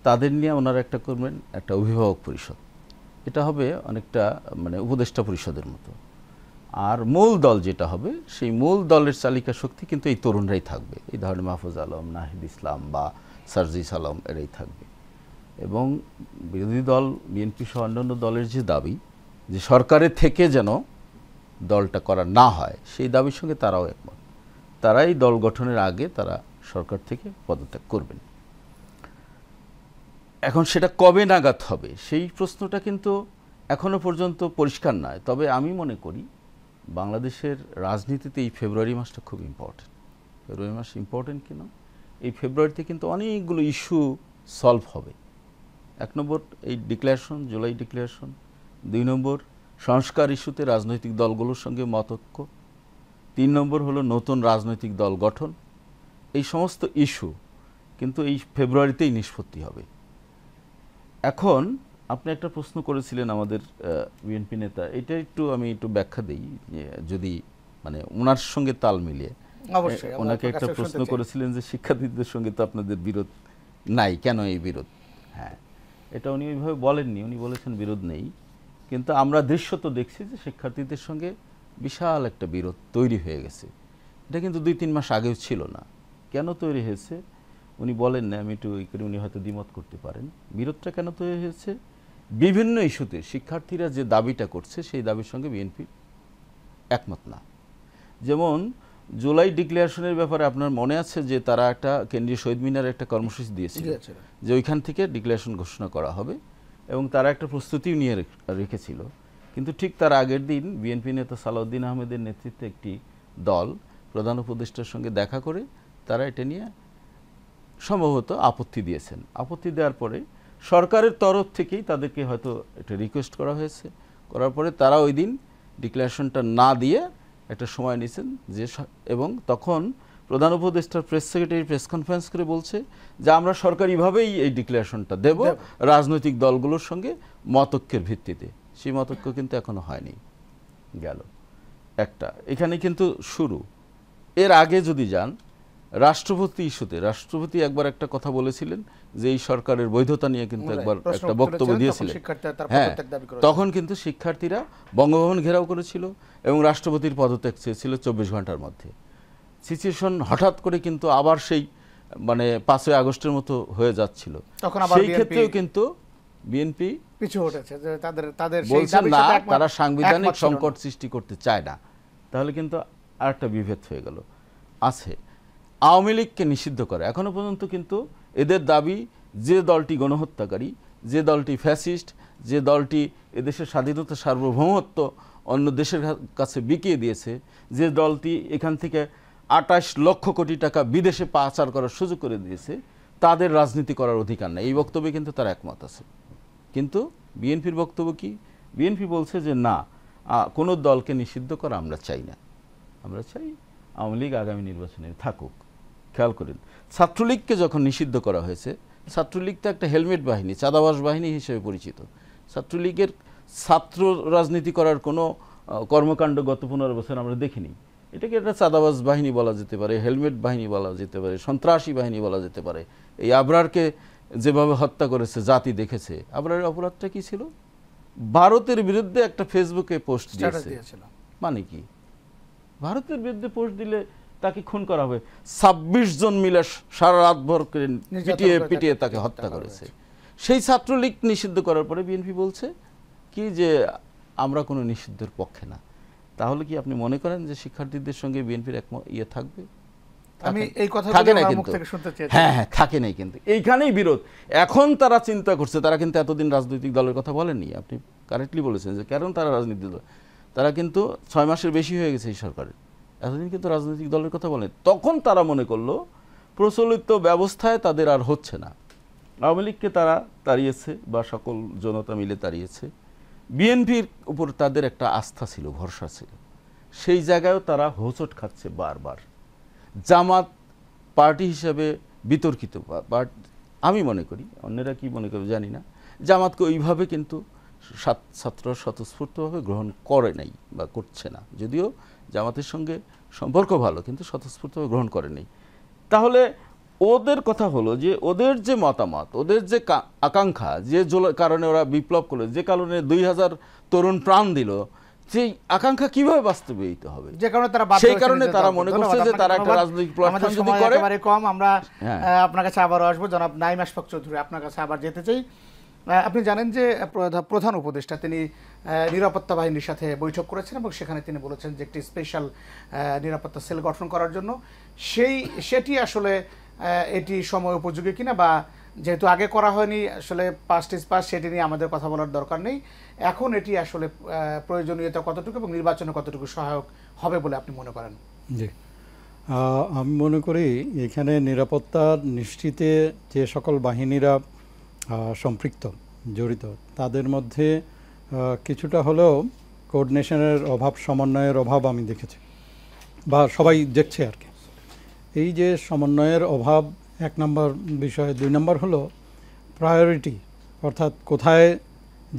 তাদের নিয়ে ওনারা একটা করবেন একটা অভিভাবক পরিষদ। এটা হবে অনেকটা মানে উপদেষ্টা পরিষদের মতো। আর মূল দল যেটা হবে, সেই মূল দলের চালিকা শক্তি কিন্তু এই তরুণরাই থাকবে। এই ধরনের মাহফুজ আলম, নাহিদ ইসলাম বা সার্জিস আলম এরাই থাকবে। এবং বিরোধী দল বিএনপি সহ অন্যান্য দলের যে দাবি যে সরকারের থেকে যেন দলটা করা না হয়, সেই দাবির সঙ্গে তারাও একমত। তারাই দল গঠনের আগে তারা সরকার থেকে পদত্যাগ করবেন। এখন সেটা কবে নাগাদ হবে সেই প্রশ্নটা কিন্তু এখনো পর্যন্ত পরিষ্কার নয়। তবে আমি মনে করি বাংলাদেশের রাজনীতিতে এই ফেব্রুয়ারি মাসটা খুব ইম্পর্টেন্ট। ফেব্রুয়ারি মাস ইম্পর্টেন্ট কেন? এই ফেব্রুয়ারিতে কিন্তু অনেকগুলো ইস্যু সলভ হবে। 1 নম্বর এই ডিক্লারেশন, জুলাই ডিক্লারেশন। 2 নম্বর সংস্কার ইস্যুতে রাজনৈতিক দলগুলোর সঙ্গে মতৈক্য। 3 নম্বর হলো নতুন রাজনৈতিক দল গঠন। এই সমস্ত ইস্যু কিন্তু এই ফেব্রুয়ারিতেই নিষ্পত্তি হবে। এখন আপনি একটা প্রশ্ন করেছিলেন আমাদের বিএনপি নেতা, এটা আমি একটু ব্যাখ্যা দিই যদি মানে ওনার সঙ্গে তাল মিলিয়ে। অবশ্যই ওনাকে একটা প্রশ্ন করেছিলেন যে শিক্ষার্থীদের সঙ্গে তো আপনাদের বিরোধ নাই, কেন এই বিরোধ? হ্যাঁ, এটা উনি ওইভাবে বলেননি, উনি বলেছেন বিরোধ নেই, কিন্তু আমরা দৃশ্যত দেখছি যে শিক্ষার্থীদের সঙ্গে বিশাল একটা বিরোধ তৈরি হয়ে গেছে। এটা কিন্তু 2-3 মাস আগেও ছিল না। কেন তৈরি হয়েছে উনি বলেন না, আমি একটু উনি হয়তো দ্বিমত করতে পারেন। বিরোধটা কেন তৈরি হয়েছে? বিভিন্ন ইস্যুতে শিক্ষার্থীরা যে দাবিটা করছে সেই দাবির সঙ্গে বিএনপি একমত না। যেমন জুলাই ডিক্লারেশনের ব্যাপারে আপনার মনে আছে যে তারা একটা কেন্দ্রীয় শহীদ মিনারে একটা কর্মসূচি দিয়েছিল যে ওইখান থেকে ডিক্লারেশন ঘোষণা করা হবে, এবং তারা একটা প্রস্তুতিও নিয়ে রেখেছিল। কিন্তু ঠিক তার আগের দিন বিএনপি নেতা সালাউদ্দিন আহমেদের নেতৃত্বে একটি দল প্রধান উপদেষ্টার সঙ্গে দেখা করে তারা এটা নিয়ে সম্ভবত আপত্তি দিয়েছেন। আপত্তি দেওয়ার পরে সরকারের তরফ থেকেই তাদেরকে হয়তো একটা রিকোয়েস্ট করা হয়েছে, করার পরে তারা ওই দিন ডিক্লারেশনটা না দিয়ে একটা সময় নিয়েছেন যে, এবং তখন প্রধান উপদেষ্টার প্রেস সেক্রেটারি প্রেস কনফারেন্স করে বলছে যে আমরা সরকারিভাবেই এই ডিক্লারেশনটা দেব রাজনৈতিক দলগুলোর সঙ্গে মতৈক্যের ভিত্তিতে। সেই মতৈক্য কিন্তু এখনো হয়নি। গেল একটা, এখানে কিন্তু শুরু। এর আগে যদি যান রাষ্ট্রপতি ইস্যুতে রাষ্ট্রপতি একবার একটা কথা বলেছিলেন যে এই সরকারের বৈধতা নিয়ে কিন্তু একবার একটা বক্তব্য দিয়েছিলেন। হ্যাঁ, তখন কিন্তু শিক্ষার্থীরা বঙ্গভবন ঘেরাও করেছিল এবং রাষ্ট্রপতির পদত্যাগ চেয়েছিল 24 ঘন্টার মধ্যে। সিচুয়েশন হঠাৎ করে কিন্তু আবার সেই মানে 5ই আগস্টের মতো হয়ে যাচ্ছিল। সেই ক্ষেত্রেও কিন্তু বিএনপি পিছু হটেছে যে তাদের বলছেন না, তারা সাংবিধানিক সংকট সৃষ্টি করতে চায় না। তাহলে কিন্তু আরেকটা বিভেদ হয়ে গেল। আছে আওয়ামী লীগকে নিষিদ্ধ করে, এখনো পর্যন্ত কিন্তু এদের দাবি যে দলটি গণহত্যাকারী, যে দলটি ফ্যাসিস্ট, যে দলটি এদেশের স্বাধীনতা সার্বভৌমত্ব অন্য দেশের কাছে বিকিয়ে দিয়েছে, যে দলটি এখান থেকে 28 লক্ষ কোটি টাকা বিদেশে পাচার করার সুযোগ করে দিয়েছে, তাদের রাজনীতি করার অধিকার নেই। এই বক্তব্যে কিন্তু তার একমত আছে। কিন্তু বিএনপির বক্তব্য কি? বিএনপি বলছে যে না, কোনো দলকে নিষিদ্ধ করা আমরা চাই না, আমরা চাই আওয়ামী লীগ আগামী নির্বাচনে থাকুক। খেয়াল করেন, ছাত্রলীগকে যখন নিষিদ্ধ করা হয়েছে, ছাত্রলীগ তো একটা হেলমেট বাহিনী, চাঁদাবাজ বাহিনী হিসেবে পরিচিত। ছাত্রলীগের ছাত্র রাজনীতি করার কোনো কর্মকাণ্ড গত 15 বছর আমরা দেখিনি। এটাকে একটা চাঁদাবাজ বাহিনী বলা যেতে পারে, হেলমেট বাহিনী বলা যেতে পারে, সন্ত্রাসী বাহিনী বলা যেতে পারে। এই আবরারকে যেভাবে হত্যা করেছে জাতি দেখেছে। আবরারের অপরাধটা কি ছিল? ভারতের বিরুদ্ধে একটা ফেসবুকে পোস্ট দিয়েছিল। মানে কি? ভারতের বিরুদ্ধে পোস্ট দিলে তাকে খুন করা হবে? 26 জন মিলে সারা রাত ভর পিটিয়ে পিটিয়ে তাকে হত্যা করেছে। সেই ছাত্রলীগ নিষিদ্ধ করার পরে বিএনপি বলছে কি যে আমরা কোনো নিষিদ্ধের পক্ষে না। তাহলে কি আপনি মনে করেন যে শিক্ষার্থীদের সঙ্গে বিএনপির ইয়ে থাকবে? আমি এই কথা থাকে না কিন্তু। হ্যাঁ হ্যাঁ, থাকে নাই কিন্তু। এইখানেই বিরোধ। এখন তারা চিন্তা করছে, তারা কিন্তু এতদিন রাজনৈতিক দলের কথা বলেননি। আপনি কারেক্টলি বলেছেন যে কারণ তারা রাজনীতি দল, তারা কিন্তু 6 মাসের বেশি হয়ে গেছে এই সরকারের, এতদিন কিন্তু রাজনৈতিক দলের কথা বলেন। তখন তারা মনে করলো প্রচলিত ব্যবস্থায় তাদের আর হচ্ছে না। আওয়ামী লীগকে তারা তাড়িয়েছে বা সকল জনতা মিলে তাড়িয়েছে। বিএনপির উপর তাদের একটা আস্থা ছিল, ভরসা ছিল। সেই জায়গায়ও তারা হোঁচট খাচ্ছে বারবার। জামাত পার্টি হিসেবে বিতর্কিত, আমি মনে করি, অন্যরা কি মনে করে জানি না, জামাতকে ওইভাবে কিন্তু ছাত্ররা স্বতঃস্ফূর্তভাবে গ্রহণ করে নাই বা করছে না। যদিও জামাতের সঙ্গে সম্পর্ক ভালো, কিন্তু স্বতঃস্ফূর্তভাবে গ্রহণ করে নাই। তাহলে ওদের কথা হলো যে ওদের যে মতামত, ওদের যে আকাঙ্ক্ষা, যে কারণে ওরা বিপ্লব করলো, যে কারণে 2000 তরুণ প্রাণ দিল, সেই আকাঙ্ক্ষা কিভাবে বাস্তবায়িত হবে? যে কারণে তারা সেই কারণে তারা মনে করছে যে তারা একটা রাজনৈতিক প্ল্যাটফর্ম যদি করে। একেবারে কম, আমরা আপনার কাছে আবারও আসবো। জনাব নাঈম আশফাক চৌধুরী, আপনার কাছে আবার যেতে চাই। আপনি জানেন যে প্রধান উপদেষ্টা তিনি নিরাপত্তা বাহিনীর সাথে বৈঠক করেছেন এবং সেখানে তিনি বলেছেন যে একটি স্পেশাল নিরাপত্তা সেল গঠন করার জন্য। সেটি আসলে এটি সময় উপযোগী কিনা, বা যেহেতু আগে করা হয়নি, আসলে পাস্ট ইজ পাস্ট, সেটি নিয়ে আমাদের কথা বলার দরকার নেই। এখন এটি আসলে প্রয়োজনীয়তা কতটুকু এবং নির্বাচনে কতটুকু সহায়ক হবে বলে আপনি মনে করেন? জি, আমি মনে করি এখানে নিরাপত্তা নিশ্চিতে যে সকল বাহিনীরা সম্পৃক্ত, জড়িত, তাদের মধ্যে কিছুটা হলেও কোঅর্ডিনেশনের অভাব, সমন্বয়ের অভাব আমি দেখেছি, বা সবাই দেখছে আর কি। এই যে সমন্বয়ের অভাব 1 নম্বর বিষয়। 2 নম্বর হলো প্রায়োরিটি, অর্থাৎ কোথায়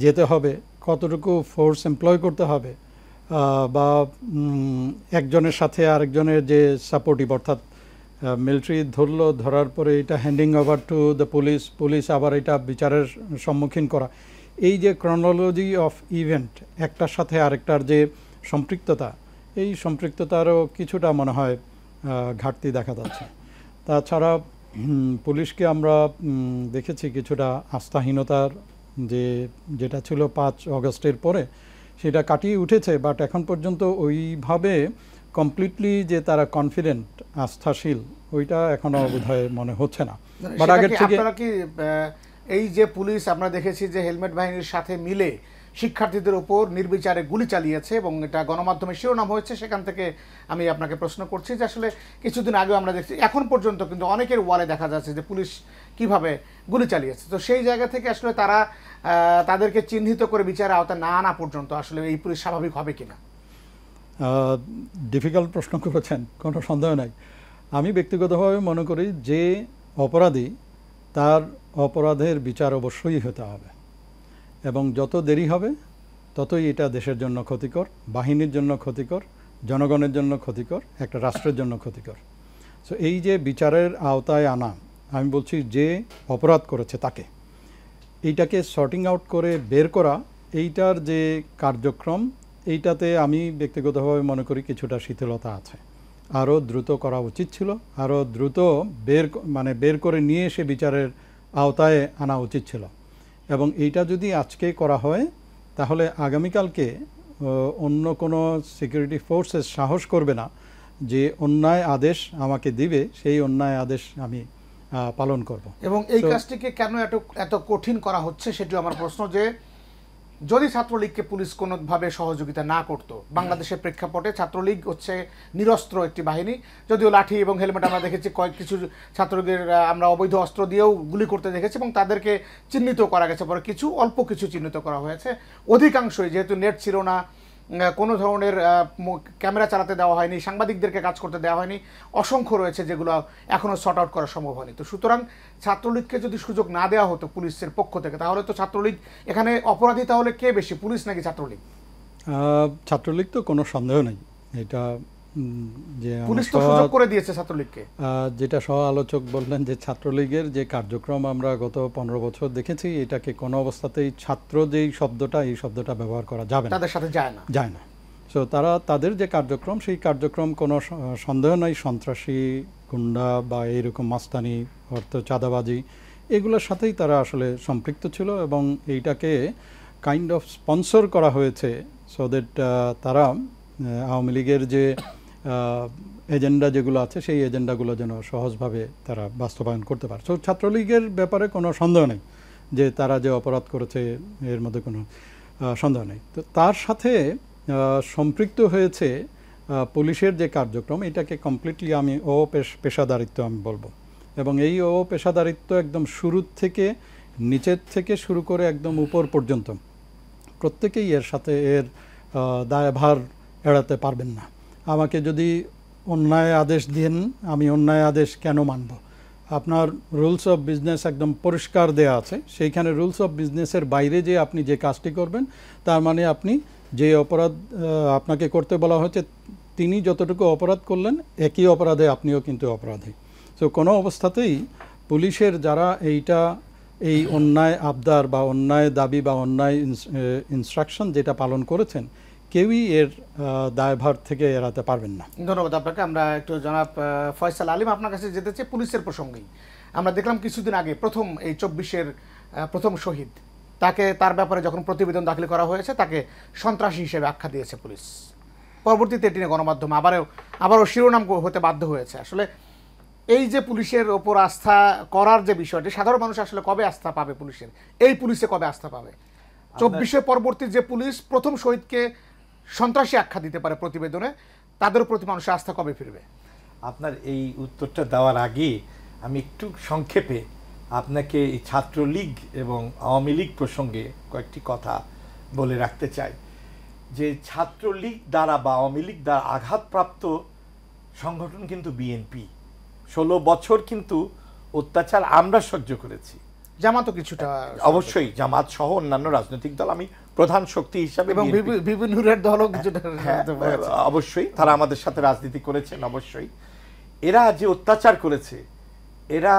যেতে হবে, কতটুকু ফোর্স এমপ্লয় করতে হবে, বা একজনের সাথে আরেকজনের যে সাপোর্টিভ, অর্থাৎ মিলিটারি ধরলো, ধরার পরে এটা হ্যান্ডিং ওভার টু দ্য পুলিশ আবার এটা বিচারের সম্মুখীন করা। এই যে ক্রনোলজি অফ ইভেন্ট, একটার সাথে আরেকটার যে সম্পৃক্ততা, এই সম্পৃক্ততারও কিছুটা মনে হয় ঘাটতি দেখা যাচ্ছে। তাছাড়া পুলিশকে আমরা দেখেছি কিছুটা আস্থাহীনতার যেটা ছিল 5 অগস্টের পরে, সেটা কাটিয়ে উঠেছে, বাট এখন পর্যন্ত ওইভাবে কমপ্লিটলি যে তারা কনফিডেন্ট, আস্থাশীল, ওইটা এখনো বোধহয় মনে হচ্ছে না। বাট আগের থেকে এই যে পুলিশ আমরা দেখেছি যে হেলমেট বাহিনীর সাথে মিলে শিক্ষার্থীদের উপর নির্বিচারে গুলি চালিয়েছে এবং এটা গণমাধ্যমে শিরোনাম হয়েছে। সেখান থেকে আমি আপনাকে প্রশ্ন করছি যে আসলে কিছুদিন আগে আমরা দেখছি, এখন পর্যন্ত কিন্তু অনেকের ওয়ালে দেখা যাচ্ছে যে পুলিশ কিভাবে গুলি চালিয়েছে। তো সেই জায়গা থেকে আসলে তারা তাদেরকে চিহ্নিত করে বিচারের আওতায় না আনা পর্যন্ত আসলে এই পুলিশ স্বাভাবিক হবে কিনা? ডিফিকাল্ট প্রশ্ন করেছেন, কোনো সন্দেহ নাই। আমি ব্যক্তিগতভাবে মনে করি যে অপরাধী, তার অপরাধের বিচার অবশ্যই হতে হবে, এবং যত দেরি হবে ততই এটা দেশের জন্য ক্ষতিকর, বাহিনীর জন্য ক্ষতিকর, জনগণের জন্য ক্ষতিকর, একটা রাষ্ট্রের জন্য ক্ষতিকর। সো এই যে বিচারের আওতায় আনা, আমি বলছি যে অপরাধ করেছে তাকে, এইটাকে সর্টিং আউট করে বের করা, এইটার যে কার্যক্রম, এইটাতে আমি ব্যক্তিগতভাবে মনে করি কিছুটা শিথিলতা আছে। আরও দ্রুত করা উচিত ছিল, আরও দ্রুত বের করে নিয়ে এসে বিচারের আওতায় আনা উচিত ছিল। এবং এইটা যদি আজকে করা হয় তাহলে আগামীকালকে অন্য কোনো সিকিউরিটি ফোর্সেস সাহস করবে না যে অন্যায় আদেশ আমাকে দিবে, সেই অন্যায় আদেশ আমি পালন করব। এবং এই কাজটিকে কেন এত কঠিন করা হচ্ছে সেটিও আমার প্রশ্ন, যে যদি ছাত্রলীগকে পুলিশ কোনোভাবে সহযোগিতা না করত, বাংলাদেশের প্রেক্ষাপটে ছাত্রলীগ হচ্ছে নিরস্ত্র একটি বাহিনী, যদিও লাঠি এবং হেলমেট আমরা দেখেছি, কিছু ছাত্রলীগের আমরা অবৈধ অস্ত্র দিয়েও গুলি করতে দেখেছি এবং তাদেরকে চিহ্নিত করা গেছে, পরে অল্প কিছু চিহ্নিত করা হয়েছে। অধিকাংশই যেহেতু নেট ছিল না, কোনো ধরনের ক্যামেরা চালাতে দেওয়া হয়নি, সাংবাদিকদেরকে কাজ করতে দেওয়া হয়নি, অসংখ্য রয়েছে যেগুলো এখনও শর্ট আউট করা সম্ভব হয়নি। তো সুতরাং ছাত্রলীগকে যদি সুযোগ না দেওয়া হতো পুলিশের পক্ষ থেকে, তাহলে তো ছাত্রলীগ এখানে অপরাধী তাহলে কে বেশি, পুলিশ নাকি ছাত্রলীগ? ছাত্রলীগ তো কোনো সন্দেহ নেই, এটা যে পুলিশ তো সুযোগ করে দিয়েছে ছাত্রলীগকে। যেটা সহ আলোচক বললেন যে ছাত্রলীগের যে কার্যক্রম আমরা গত 15 বছর দেখেছি, এটাকে কোনো অবস্থাতেই ছাত্র যেই শব্দটা, এই শব্দটা ব্যবহার করা যাবে না, তাদের সাথে যায় না। সো তাদের যে কার্যক্রম, সেই কার্যক্রম কোনো সন্দেহ নাই সন্ত্রাসী, গুন্ডা বা এইরকম মাস্তানি, অর্থ চাঁদাবাজি, এগুলোর সাথেই তারা আসলে সম্পৃক্ত ছিল এবং এইটাকে কাইন্ড অফ স্পন্সর করা হয়েছে সো দ্যাট তারা আওয়ামী লীগের যে এজেন্ডা যেগুলো আছে সেই এজেন্ডাগুলো যেন সহজভাবে তারা বাস্তবায়ন করতে পারে। সো ছাত্রলীগের ব্যাপারে কোনো সন্দেহ নেই যে তারা যে অপরাধ করেছে, এর মধ্যে কোনো সন্দেহ নেই। তো তার সাথে সম্পৃক্ত হয়েছে পুলিশের যে কার্যক্রম, এটাকে কমপ্লিটলি আমি পেশাদারিত্ব আমি বলবো। এবং এই পেশাদারিত্ব একদম শুরুর থেকে, নিচের থেকে শুরু করে একদম উপর পর্যন্ত প্রত্যেকেই এর সাথে এর দায়ভার এড়াতে পারবেন না। আমাকে যদি অন্যায় আদেশ দেন, আমি অন্যায় আদেশ কেন মানব? আপনার রুলস অফ বিজনেস একদম পরিষ্কার দেয়া আছে, সেইখানে রুলস অফ বিজনেসের বাইরে যে আপনি যে কাজটি করবেন, তার মানে আপনি যে অপরাধ আপনাকে করতে বলা হয়েছে, তিনি যতটুকু অপরাধ করলেন একই অপরাধে আপনিও কিন্তু অপরাধী। সো কোনো অবস্থাতেই পুলিশের যারা এই অন্যায় আবদার বা অন্যায় দাবি বা অন্যায় ইনস্ট্রাকশন যেটা পালন করেছেন, কেউই এর দায়ভার থেকে এড়াতে পারবেন না। ধন্যবাদ আপনাকে। আমরা একটু জনাব ফয়সাল আলিম আপনার কাছে যেতে চাই পুলিশের প্রসঙ্গেই। আমরা দেখলাম কিছুদিন আগে এই 24-এর প্রথম শহীদ, তার ব্যাপারে যখন প্রতিবেদন দাখিল করা হয়েছে, তাকে সন্ত্রাসী হিসেবে আখ্যা দিয়েছে পুলিশ। পরবর্তীতে এটি নিয়ে গণমাধ্যম আবারও শিরোনাম হতে বাধ্য হয়েছে। আসলে এই যে পুলিশের ওপর আস্থা করার যে বিষয়টি, সাধারণ মানুষ আসলে কবে আস্থা পাবে পুলিশের, এই পুলিশে কবে আস্থা পাবে? 24-এর পরবর্তী যে পুলিশ প্রথম শহীদকে সন্ত্রাসী আখ্যা দিতে পারে প্রতিবেদনে, তাদের প্রতি মানুষের আস্থা কবে ফিরবে? আপনার এই উত্তরটা দেওয়ার আগে আমি একটু সংক্ষেপে আপনাকে এই ছাত্রলীগ এবং আওয়ামী লীগ প্রসঙ্গে কয়েকটি কথা বলে রাখতে চাই। যে ছাত্রলীগ দ্বারা বা আওয়ামী লীগ দ্বারা আঘাতপ্রাপ্ত সংগঠন কিন্তু বিএনপি। 16 বছর কিন্তু অত্যাচার আমরা সহ্য করেছি। জামাতও কিছুটা, অবশ্যই জামাত সহ অন্যান্য রাজনৈতিক দল, আমি প্রধান শক্তি হিসাবে, এবং বিভিন্ন দলও কিছুটা, অবশ্যই তারা আমাদের সাথে রাজনীতি করেছেন। অবশ্যই এরা যে অত্যাচার করেছে, এরা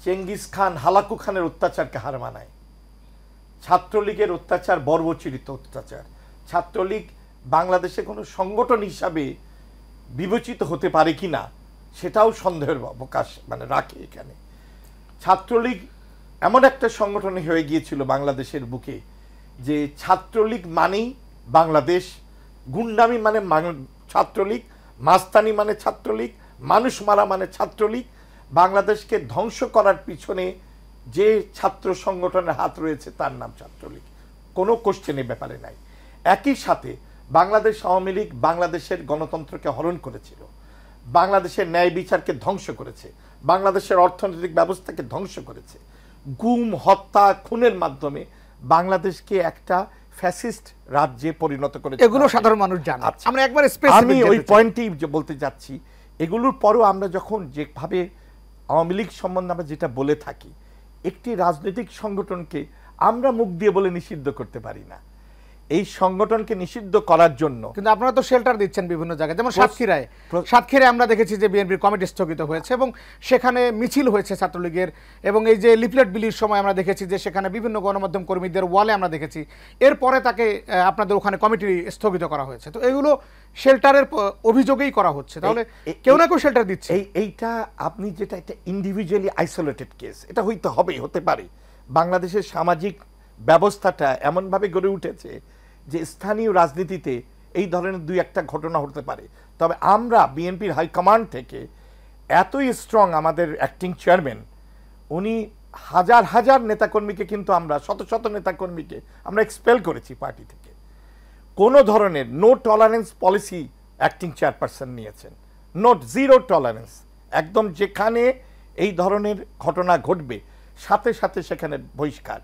চেঙ্গিস খান, হালাকু খানের অত্যাচারকে হার মানায়। ছাত্রলীগের অত্যাচার বর্বরচিত অত্যাচার। ছাত্রলীগ বাংলাদেশে কোনো সংগঠন হিসাবে বিবেচিত হতে পারে কিনা সেটাও সন্দেহের অবকাশ রাখে এখানে। ছাত্রলীগ এমন একটা সংগঠন হয়ে গিয়েছিল বাংলাদেশের বুকে যে ছাত্রলীগ মানেই বাংলাদেশ, গুন্ডামি মানে ছাত্রলীগ, মাস্তানি মানে ছাত্রলীগ, মানুষ মারা মানে ছাত্রলীগ। বাংলাদেশকে ধ্বংস করার পিছনে যে ছাত্র সংগঠনের হাত রয়েছে তার নাম ছাত্রলীগ, কোনো কোশ্চেনের ব্যাপারে নাই। একই সাথে বাংলাদেশ আওয়ামী লীগ বাংলাদেশের গণতন্ত্রকে হরণ করেছিল, বাংলাদেশের ন্যায় বিচারকে ধ্বংস করেছে, বাংলাদেশের অর্থনৈতিক ব্যবস্থাকে ধ্বংস করেছে, গুম, হত্যা, খুনের মাধ্যমে বাংলাদেশকে একটা ফ্যাসিস্ট রাজ্যে পরিণত করেছে। এগুলো সাধারণ মানুষ জানে। আমরা একবার আমি ওই পয়েন্টেই বলতে যাচ্ছি। এগুলোর পরও আমরা যখন যেভাবে আওয়ামী লীগ সম্বন্ধে আমরা যেটা বলে থাকি, একটি রাজনৈতিক সংগঠনকে আমরা মুখ দিয়ে বলে নিষিদ্ধ করতে পারি না। এই সংগঠনকে নিষিদ্ধ করার জন্য। কিন্তু আপনারা তো শেল্টার দিচ্ছেন বিভিন্ন জায়গায়, যেমন সাতক্ষীরায় আমরা দেখেছি যে বিএনপির কমিটি স্থগিত হয়েছে এবং সেখানে মিছিল হয়েছে ছাত্রলীগের, এবং এই যে লিফলেট বিলির সময় আমরা দেখেছি যে সেখানে বিভিন্ন গণমাধ্যম কর্মীদের ওয়ালে আমরা দেখেছি, এরপরে তাকে আপনাদের ওখানে কমিটি স্থগিত করা হয়েছে। তো এগুলো শেল্টারের অভিযোগেই করা হচ্ছে, তাহলে কেউ না কেউ শেল্টার দিচ্ছে। এইটা আপনি যেটা একটা ইন্ডিভিজুয়ালি আইসোলেটেড কেস, এটা হতে পারে। বাংলাদেশের সামাজিক ব্যবস্থাটা এমনভাবে গড়ে উঠেছে যে স্থানীয় রাজনীতিতে এই ধরনের দুই একটা ঘটনা হতে পারে। তবে আমরা বিএনপির হাইকমান্ড থেকে এতই স্ট্রং, আমাদের অ্যাক্টিং চেয়ারম্যান উনি হাজার হাজার নেতাকর্মীকে, কিন্তু আমরা শত শত নেতাকর্মীকে আমরা এক্সপেল করেছি পার্টি থেকে। কোনো ধরনের no tolerance policy acting chairperson নিয়েছেন, জিরো টলারেন্স, একদম যেখানে এই ধরনের ঘটনা ঘটবে সাথে সাথে সেখানে বহিষ্কার।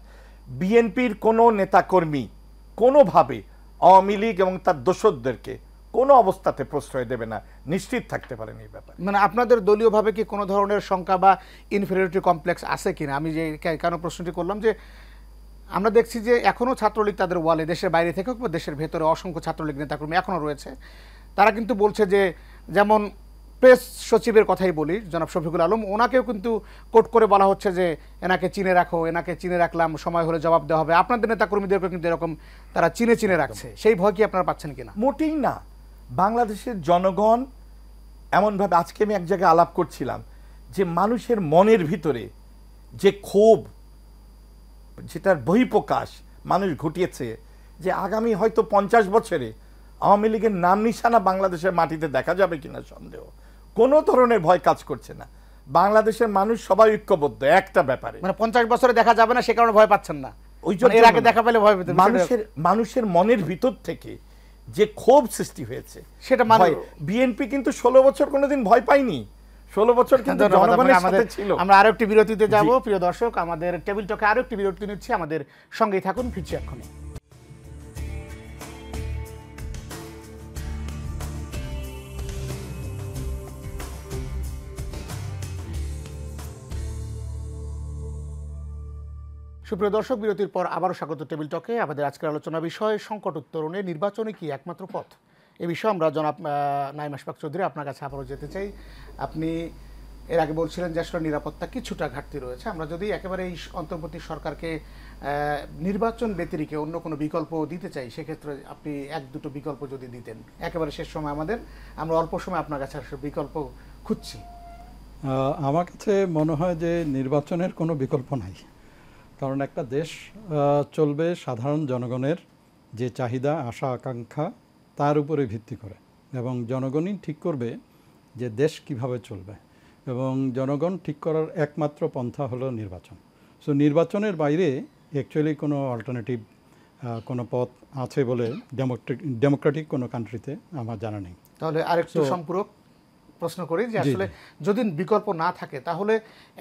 বিএনপির কোনো নেতাকর্মী কোনোভাবে আওয়ামী লীগ এবং তার দোসরদেরকে কোনো অবস্থাতে প্রশ্রয় দেবে না, নিশ্চিত থাকতে পারেন এই ব্যাপারে। মানে আপনাদের দলীয়ভাবে কি কোনো ধরনের শঙ্কা বা ইনফেরিয়রিটি কমপ্লেক্স আছে কিনা? আমি যে কেন প্রশ্নটি করলাম, যে আমরা দেখছি যে এখনও ছাত্রলীগ তাদের ওয়ালে, দেশের বাইরে থেকে হোক বা দেশের ভেতরে অসংখ্য ছাত্রলীগ নেতাকর্মী এখনও রয়েছে। তারা কিন্তু বলছে যে, যেমন প্রেস সচিবের কথাই বলি, জনাব শফিকুল আলম, ওনাকেও কিন্তু কোট করে বলা হচ্ছে যে এনাকে চিনে রাখো, এনাকে চিনে রাখলাম, সময় হলে জবাব দেওয়া হবে। আপনাদের নেতাকর্মীদেরকে কিন্তু এরকম তারা চিনে রাখছে, সেই ভয় কি আপনারা পাচ্ছেন কিনা? মোটেই না। বাংলাদেশের জনগণ এমনভাবে, আজকে আমি এক জায়গায় আলাপ করছিলাম যে মানুষের মনের ভিতরে যে ক্ষোভ, যেটার বহিঃপ্রকাশ মানুষ ঘটিয়েছে, যে আগামী হয়তো 50 বছরে আওয়ামী লীগের নাম নিশানা বাংলাদেশের মাটিতে দেখা যাবে কিনা সন্দেহ। কোনো ধরনের ভয় কাজ করছে না। বাংলাদেশের মানুষ সবাই ঐক্যবদ্ধ একটা ব্যাপারে। মানে 50 বছরে দেখা যাবে না, সে কারণে ভয় পাচ্ছেন না? ওই জন্য এর আগে দেখা পেলে ভয় পেতেন। মানুষের মনের ভিতর থেকে যে ক্ষোভ সৃষ্টি হয়েছে সেটা বিএনপি কিন্তু 16 বছর কোনোদিন ভয় পায়নি। 16 বছর কিন্তু জনগণের সাথে ছিল। আমরা আরো একটি বিরতিতে যাব। প্রিয় দর্শক, আমাদের টেবিল টকে আরো একটি বিরতি নিচ্ছি, আমাদের সঙ্গেই থাকুন, ফিরছি এক্ষুনি। সুপ্রিয় দর্শক, বিরতির পর আবারও স্বাগত টেবিল টকে। আমাদের আজকের আলোচনা বিষয় সংকট উত্তরণে নির্বাচনে কি একমাত্র পথ। এ বিষয়ে আমরা জনাব নাঈম আশফাক চৌধুরী আপনার কাছে আবারও যেতে চাই। আপনি এর আগে বলছিলেন যে আসলে নিরাপত্তা কিছুটা ঘাটতি রয়েছে। আমরা যদি একেবারে এই অন্তর্বর্তী সরকারকে নির্বাচন ব্যতিরেকে অন্য কোনো বিকল্প দিতে চাই, সেক্ষেত্রে আপনি এক দুটো বিকল্প যদি দিতেন একেবারে শেষ সময় আমরা অল্প সময় আপনার কাছে আসলে বিকল্প খুঁজছি। আমার কাছে মনে হয় যে নির্বাচনের কোনো বিকল্প নাই। কারণ একটা দেশ চলবে সাধারণ জনগণের যে চাহিদা, আশা, আকাঙ্ক্ষা, তার উপরে ভিত্তি করে, এবং জনগণই ঠিক করবে যে দেশ কিভাবে চলবে, এবং জনগণ ঠিক করার একমাত্র পন্থা হলো নির্বাচন। সো নির্বাচনের বাইরে অ্যাকচুয়ালি কোনো অল্টারনেটিভ কোনো পথ আছে বলে ডেমোক্রেটিক কোনো কান্ট্রিতে আমার জানা নেই। তাহলে আরেকটু সম্পূরক প্রশ্ন করি যে আসলে যদি বিকল্প না থাকে, তাহলে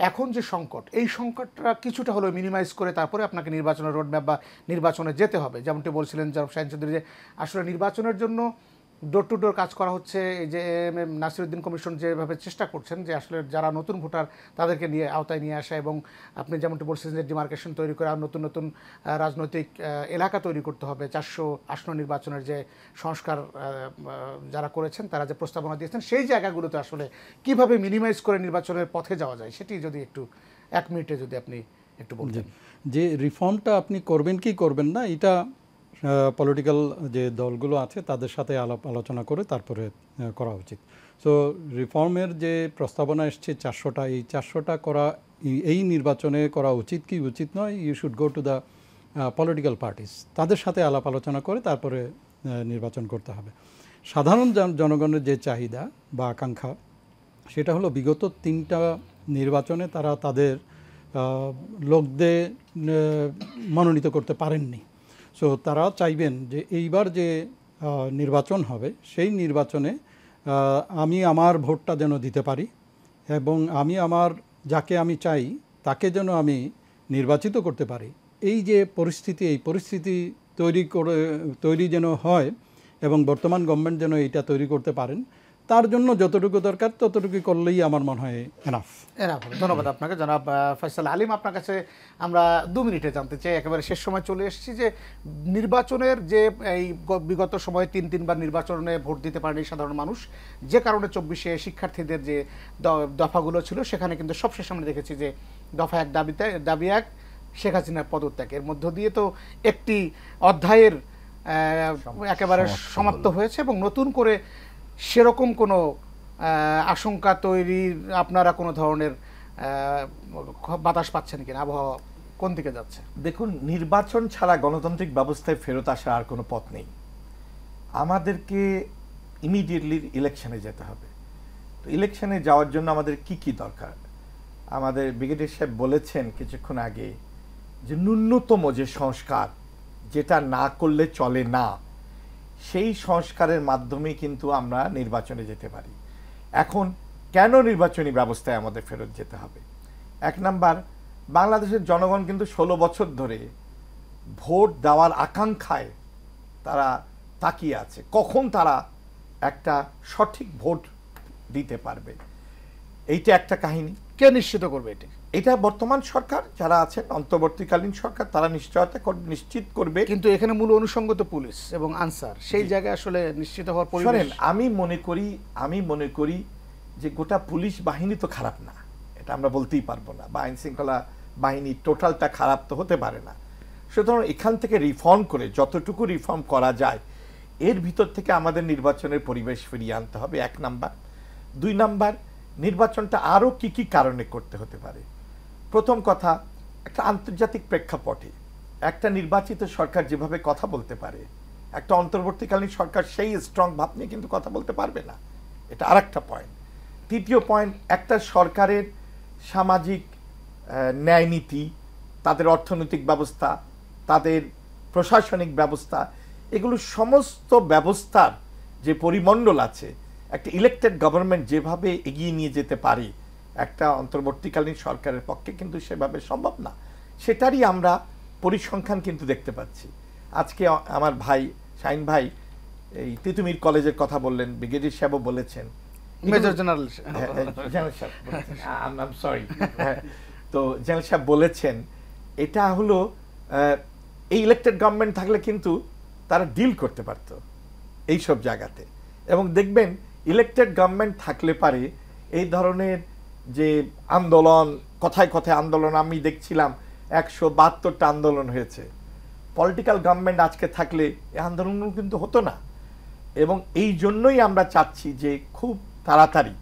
এখন যে সংকট, এই সংকটটা কিছুটা হলেও মিনিমাইজ করে তারপরে আপনাকে নির্বাচনের রোডম্যাপ বা নির্বাচনে যেতে হবে। যেমনটি বলছিলেন জনাব শাহীন চৌধুরী, যে আসলে নির্বাচনের জন্য ডোর টু ডোর কাজ করা হচ্ছে। এই যে নাসিরউদ্দিন কমিশন যেভাবে চেষ্টা করছেন যে আসলে যারা নতুন ভোটার তাদেরকে নিয়ে আওতায় নিয়ে আসা, এবং আপনি যেমনটি বলছিলেন যে ডিমার্কেশন তৈরি করে আর নতুন নতুন রাজনৈতিক এলাকা তৈরি করতে হবে, 400 আসন নির্বাচনের যে সংস্কার যারা করেছেন, তারা যে প্রস্তাবনা দিয়েছেন, সেই জায়গাগুলোতে আসলে কিভাবে মিনিমাইজ করে নির্বাচনের পথে যাওয়া যায়, সেটি যদি একটু 1 মিনিটে যদি আপনি একটু বলতেন। যে রিফর্মটা আপনি করবেন কি করবেন না, এটা পলিটিক্যাল যে দলগুলো আছে তাদের সাথে আলোচনা করে তারপরে করা উচিত। সো রিফর্মের যে প্রস্তাবনা এসছে 400টা, এই 400টা করা এই নির্বাচনে করা উচিত কি উচিত নয়, you should go to the political parties, তাদের সাথে আলোচনা করে তারপরে নির্বাচন করতে হবে। সাধারণ জনগণের যে চাহিদা বা আকাঙ্ক্ষা, সেটা হলো বিগত 3টা নির্বাচনে তারা তাদের লোকদের মনোনীত করতে পারেননি। সো তারা চাইবেন যে এইবার যে নির্বাচন হবে, সেই নির্বাচনে আমি আমার ভোটটা যেন দিতে পারি, এবং আমি আমার যাকে আমি চাই তাকে যেন আমি নির্বাচিত করতে পারি। এই যে পরিস্থিতি, এই পরিস্থিতি তৈরি যেন হয়, এবং বর্তমান গভর্নমেন্ট যেন এইটা তৈরি করতে পারেন, তার জন্য যতটুকু দরকার ততটুকু করলেই আমার মনে হয় এনাফ। ধন্যবাদ আপনাকে জনাব ফয়সাল আলিম। আপনার কাছে আমরা 2 মিনিটে জানতে চাই, একেবারে শেষ সময় চলে এসেছি, যে নির্বাচনের যে এই বিগত সময়ে 3বার নির্বাচনে ভোট দিতে পারেনি সাধারণ মানুষ, যে কারণে 24-এ শিক্ষার্থীদের যে দফাগুলো ছিল সেখানে কিন্তু সবশেষ আমরা দেখেছি যে দফা 1 দাবি 1 শেখ হাসিনার পদত্যাগ, এর মধ্য দিয়ে তো একটি অধ্যায়ের একেবারে সমাপ্ত হয়েছে এবং নতুন করে সেরকম কোনো আশঙ্কা তৈরির আপনারা কোনো ধরনের বাতাস পাচ্ছেন কিনা? আবহাওয়া কোন দিকে যাচ্ছে? দেখুন, নির্বাচন ছাড়া গণতান্ত্রিক ব্যবস্থায় ফেরত আসার আর কোনো পথ নেই। আমাদেরকে ইমিডিয়েটলি ইলেকশনে যেতে হবে। তো ইলেকশনে যাওয়ার জন্য আমাদের কি কি দরকার? আমাদের ব্রিগেডিয়ার সাহেব বলেছেন কিছুক্ষণ আগে যে ন্যূনতম যে সংস্কার, যেটা না করলে চলে না, সেই সংস্কারের মাধ্যমে কিন্তু আমরা নির্বাচনে যেতে পারি। এখন কেন নির্বাচনী ব্যবস্থায় আমাদের ফেরত যেতে হবে? 1 নাম্বার, বাংলাদেশের জনগণ কিন্তু 16 বছর ধরে ভোট দেওয়ার আকাঙ্ক্ষায় তারা তাকিয়ে আছে, কখন তারা একটা সঠিক ভোট দিতে পারবে। এইটা একটা কাহিনী। কে নিশ্চিত করবে এটি? এটা বর্তমান সরকার যারা আছেন, অন্তর্বর্তীকালীন সরকার, তারা নিশ্চিত করবে। কিন্তু এখানে মূল অনুষঙ্গ তো পুলিশ এবং আনসার, সেই জায়গায় আসলে নিশ্চিত হওয়ার পরিবেশ। আমি মনে করি যে গোটা পুলিশ বাহিনী তো খারাপ না, এটা আমরা বলতেই পারবো না, বা আইন শৃঙ্খলা বাহিনী টোটালটা খারাপ তো হতে পারে না। সুতরাং এখান থেকে রিফর্ম করে যতটুকু রিফর্ম করা যায়, এর ভিতর থেকে আমাদের নির্বাচনের পরিবেশ ফিরিয়ে আনতে হবে, 1 নাম্বার। 2 নাম্বার, নির্বাচনটা আরও কি কি কারণে করতে হতে পারে। প্রথম কথা, একটা আন্তর্জাতিক প্রেক্ষাপটে একটা নির্বাচিত সরকার যেভাবে কথা বলতে পারে, একটা অন্তর্বর্তীকালীন সরকার সেই স্ট্রং ভাব নিয়ে কিন্তু কথা বলতে পারবে না। এটা আরেকটা পয়েন্ট। 3য় পয়েন্ট, একটা সরকারের সামাজিক ন্যায় নীতি, তাদের অর্থনৈতিক ব্যবস্থা, তাদের প্রশাসনিক ব্যবস্থা, এগুলো সমস্ত ব্যবস্থার যে পরিমণ্ডল আছে, একটা ইলেকটেড গভর্নমেন্ট যেভাবে এগিয়ে নিয়ে যেতে পারে, একটা অন্তর্বর্তীকালীন সরকারের পক্ষে কিন্তু সেভাবে সম্ভব না। সেটারই আমরা পরিসংখ্যান কিন্তু দেখতে পাচ্ছি। আজকে আমার ভাই শাহিন ভাই এই তিতুমির কলেজের কথা বললেন, ব্রিগেডিয়ার সাহেবও বলেছেন, মেজর জেনারেল তো জেনারেল সাহেব বলেছেন, এটা হলো এই ইলেকটেড গভর্নমেন্ট থাকলে কিন্তু তারা ডিল করতে পারতো এইসব জায়গাতে। এবং দেখবেন ইলেকটেড গভর্নমেন্ট থাকলে পারে এই ধরনের যে আন্দোলন, কথায় কথায় আন্দোলন, আমি দেখছিলাম 172টা আন্দোলন হয়েছে। পলিটিক্যাল গভর্নমেন্ট আজকে থাকলে এই আন্দোলনগুলো কিন্তু হতো না। এবং এই জন্যই আমরা চাচ্ছি যে খুব তাড়াতাড়ি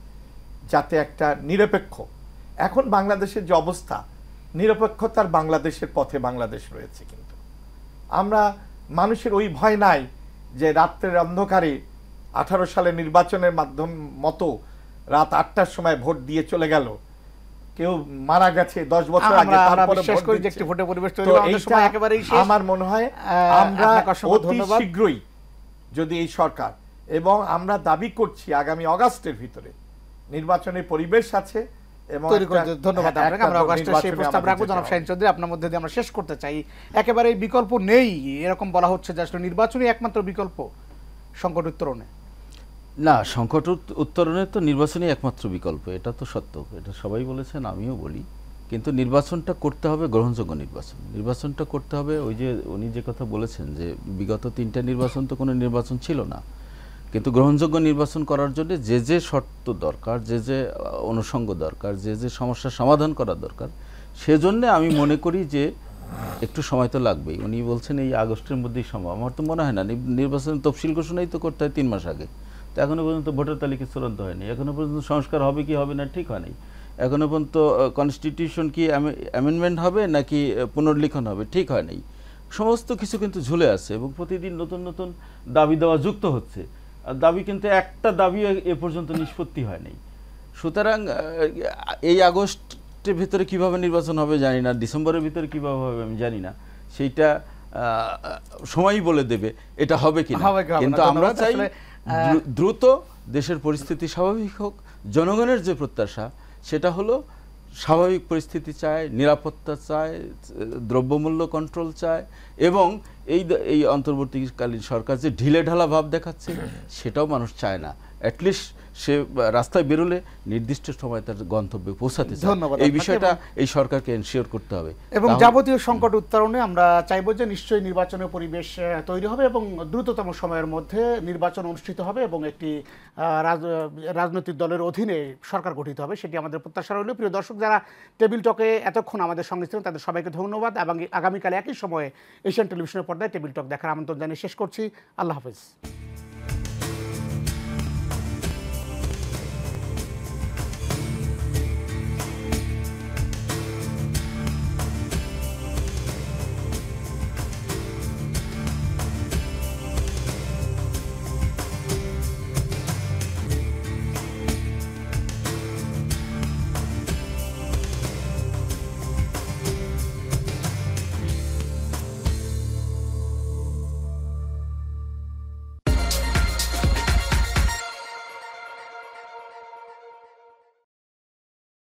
যাতে একটা নিরপেক্ষ, এখন বাংলাদেশের যে অবস্থা, নিরপেক্ষতার বাংলাদেশের পথে বাংলাদেশ রয়েছে, কিন্তু আমরা মানুষের ওই ভয় নাই যে রাত্রের অন্ধকারে 18 সালে নির্বাচনের মাধ্যম মতো রাত 8টার সময় ভোট দিয়ে চলে গেল, কেউ মারা গেছে 10 বছর আগে, তারপরে বিশ্বাস করি যে একটি ভোটের পরিবেশ তৈরি হবে। আমাদের সময় একেবারেই শেষ। আমার মনে হয় আমরা অতি শীঘ্রই যদি এই সরকার, এবং আমরা দাবি করছি আগামী অগাস্টের ভিতরে নির্বাচনের পরিবেশ আছে এবং ধন্যবাদ আপনাকে। আমরা অগাস্টে সেই প্রস্তাব রাখবো। জনাব শাহিন চৌধুরী, আপনার মধ্যে দিয়ে আমরা শেষ করতে চাই, একেবারে বিকল্প নেই এরকম বলা হচ্ছে যে আসলে নির্বাচনই একমাত্র বিকল্প সংকট উত্তরণে। না, সংকট উত্তরণে তো নির্বাচনই একমাত্র বিকল্প, এটা তো সত্য, এটা সবাই বলেছেন, আমিও বলি। কিন্তু নির্বাচনটা করতে হবে গ্রহণযোগ্য নির্বাচন। নির্বাচনটা করতে হবে, ওই যে উনি যে কথা বলেছেন যে বিগত 3টা নির্বাচন তো কোনো নির্বাচন ছিল না, কিন্তু গ্রহণযোগ্য নির্বাচন করার জন্য যে যে শর্ত দরকার, যে যে অনুষঙ্গ দরকার, যে যে সমস্যার সমাধান করা দরকার, সেজন্য আমি মনে করি যে একটু সময় তো লাগবেই। উনি বলছেন এই আগস্টের মধ্যেই সম্ভব, আমার তো মনে হয় না। নির্বাচনের তফসিল ঘোষণাই তো করতে হয় 3 মাস আগে, তো এখনও পর্যন্ত ভোটার তালিকা চূড়ান্ত হয়নি, এখনও পর্যন্ত সংস্কার হবে কি হবে না ঠিক হয়নি, এখনও পর্যন্ত কনস্টিটিউশন কি অ্যামেন্ডমেন্ট হবে নাকি পুনর্লিখন হবে ঠিক হয় নাই, সমস্ত কিছু কিন্তু ঝুলে আছে এবং প্রতিদিন নতুন নতুন দাবি দেওয়া যুক্ত হচ্ছে। আর দাবি কিন্তু একটা দাবি এ পর্যন্ত নিষ্পত্তি হয়নি। সুতরাং এই আগস্টের ভিতরে কিভাবে নির্বাচন হবে জানি না, ডিসেম্বরের ভিতরে কিভাবে হবে আমি জানি না, সেইটা সময়ই বলে দেবে এটা হবে কিনা। কিন্তু আমরা চাই দ্রুত দেশের পরিস্থিতি স্বাভাবিক হোক। জনগণের যে প্রত্যাশা সেটা হলো স্বাভাবিক পরিস্থিতি চায়, নিরাপত্তা চায়, দ্রব্যমূল্য কন্ট্রোল চায়, এবং এই অন্তর্বর্তীকালীন সরকার যে ঢিলেঢালা ভাব দেখাচ্ছে সেটাও মানুষ চায় না। অ্যাটলিস্ট সে রাস্তায় বেরোলে নির্দিষ্ট সময় তার গন্তব্যে পৌঁছাতে চায়। ধন্যবাদ এই আপনাকে। বিষয়টা এই সরকারকে এনশিওর করতে হবে। এবং তাহলে- যাবতীয় সংকট উত্তরণে আমরা চাইব যে নিশ্চয়ই নির্বাচনের পরিবেশ তৈরি হবে এবং দ্রুততম সময়ের মধ্যে নির্বাচন অনুষ্ঠিত হবে এবং একটি রাজনৈতিক দলের অধীনে সরকার গঠিত হবে, সেটি আমাদের প্রত্যাশা রইল। প্রিয় দর্শক, যারা টেবিল টকে এতক্ষণ আমাদের সঙ্গে ছিলেন তাদের সবাইকে ধন্যবাদ এবং আগামীকাল একই সময়ে এশিয়ান টেলিভিশনের পর্দায় টেবিল টক দেখার আমন্ত্রণ জানিয়ে শেষ করছি। আল্লাহ হাফেজ।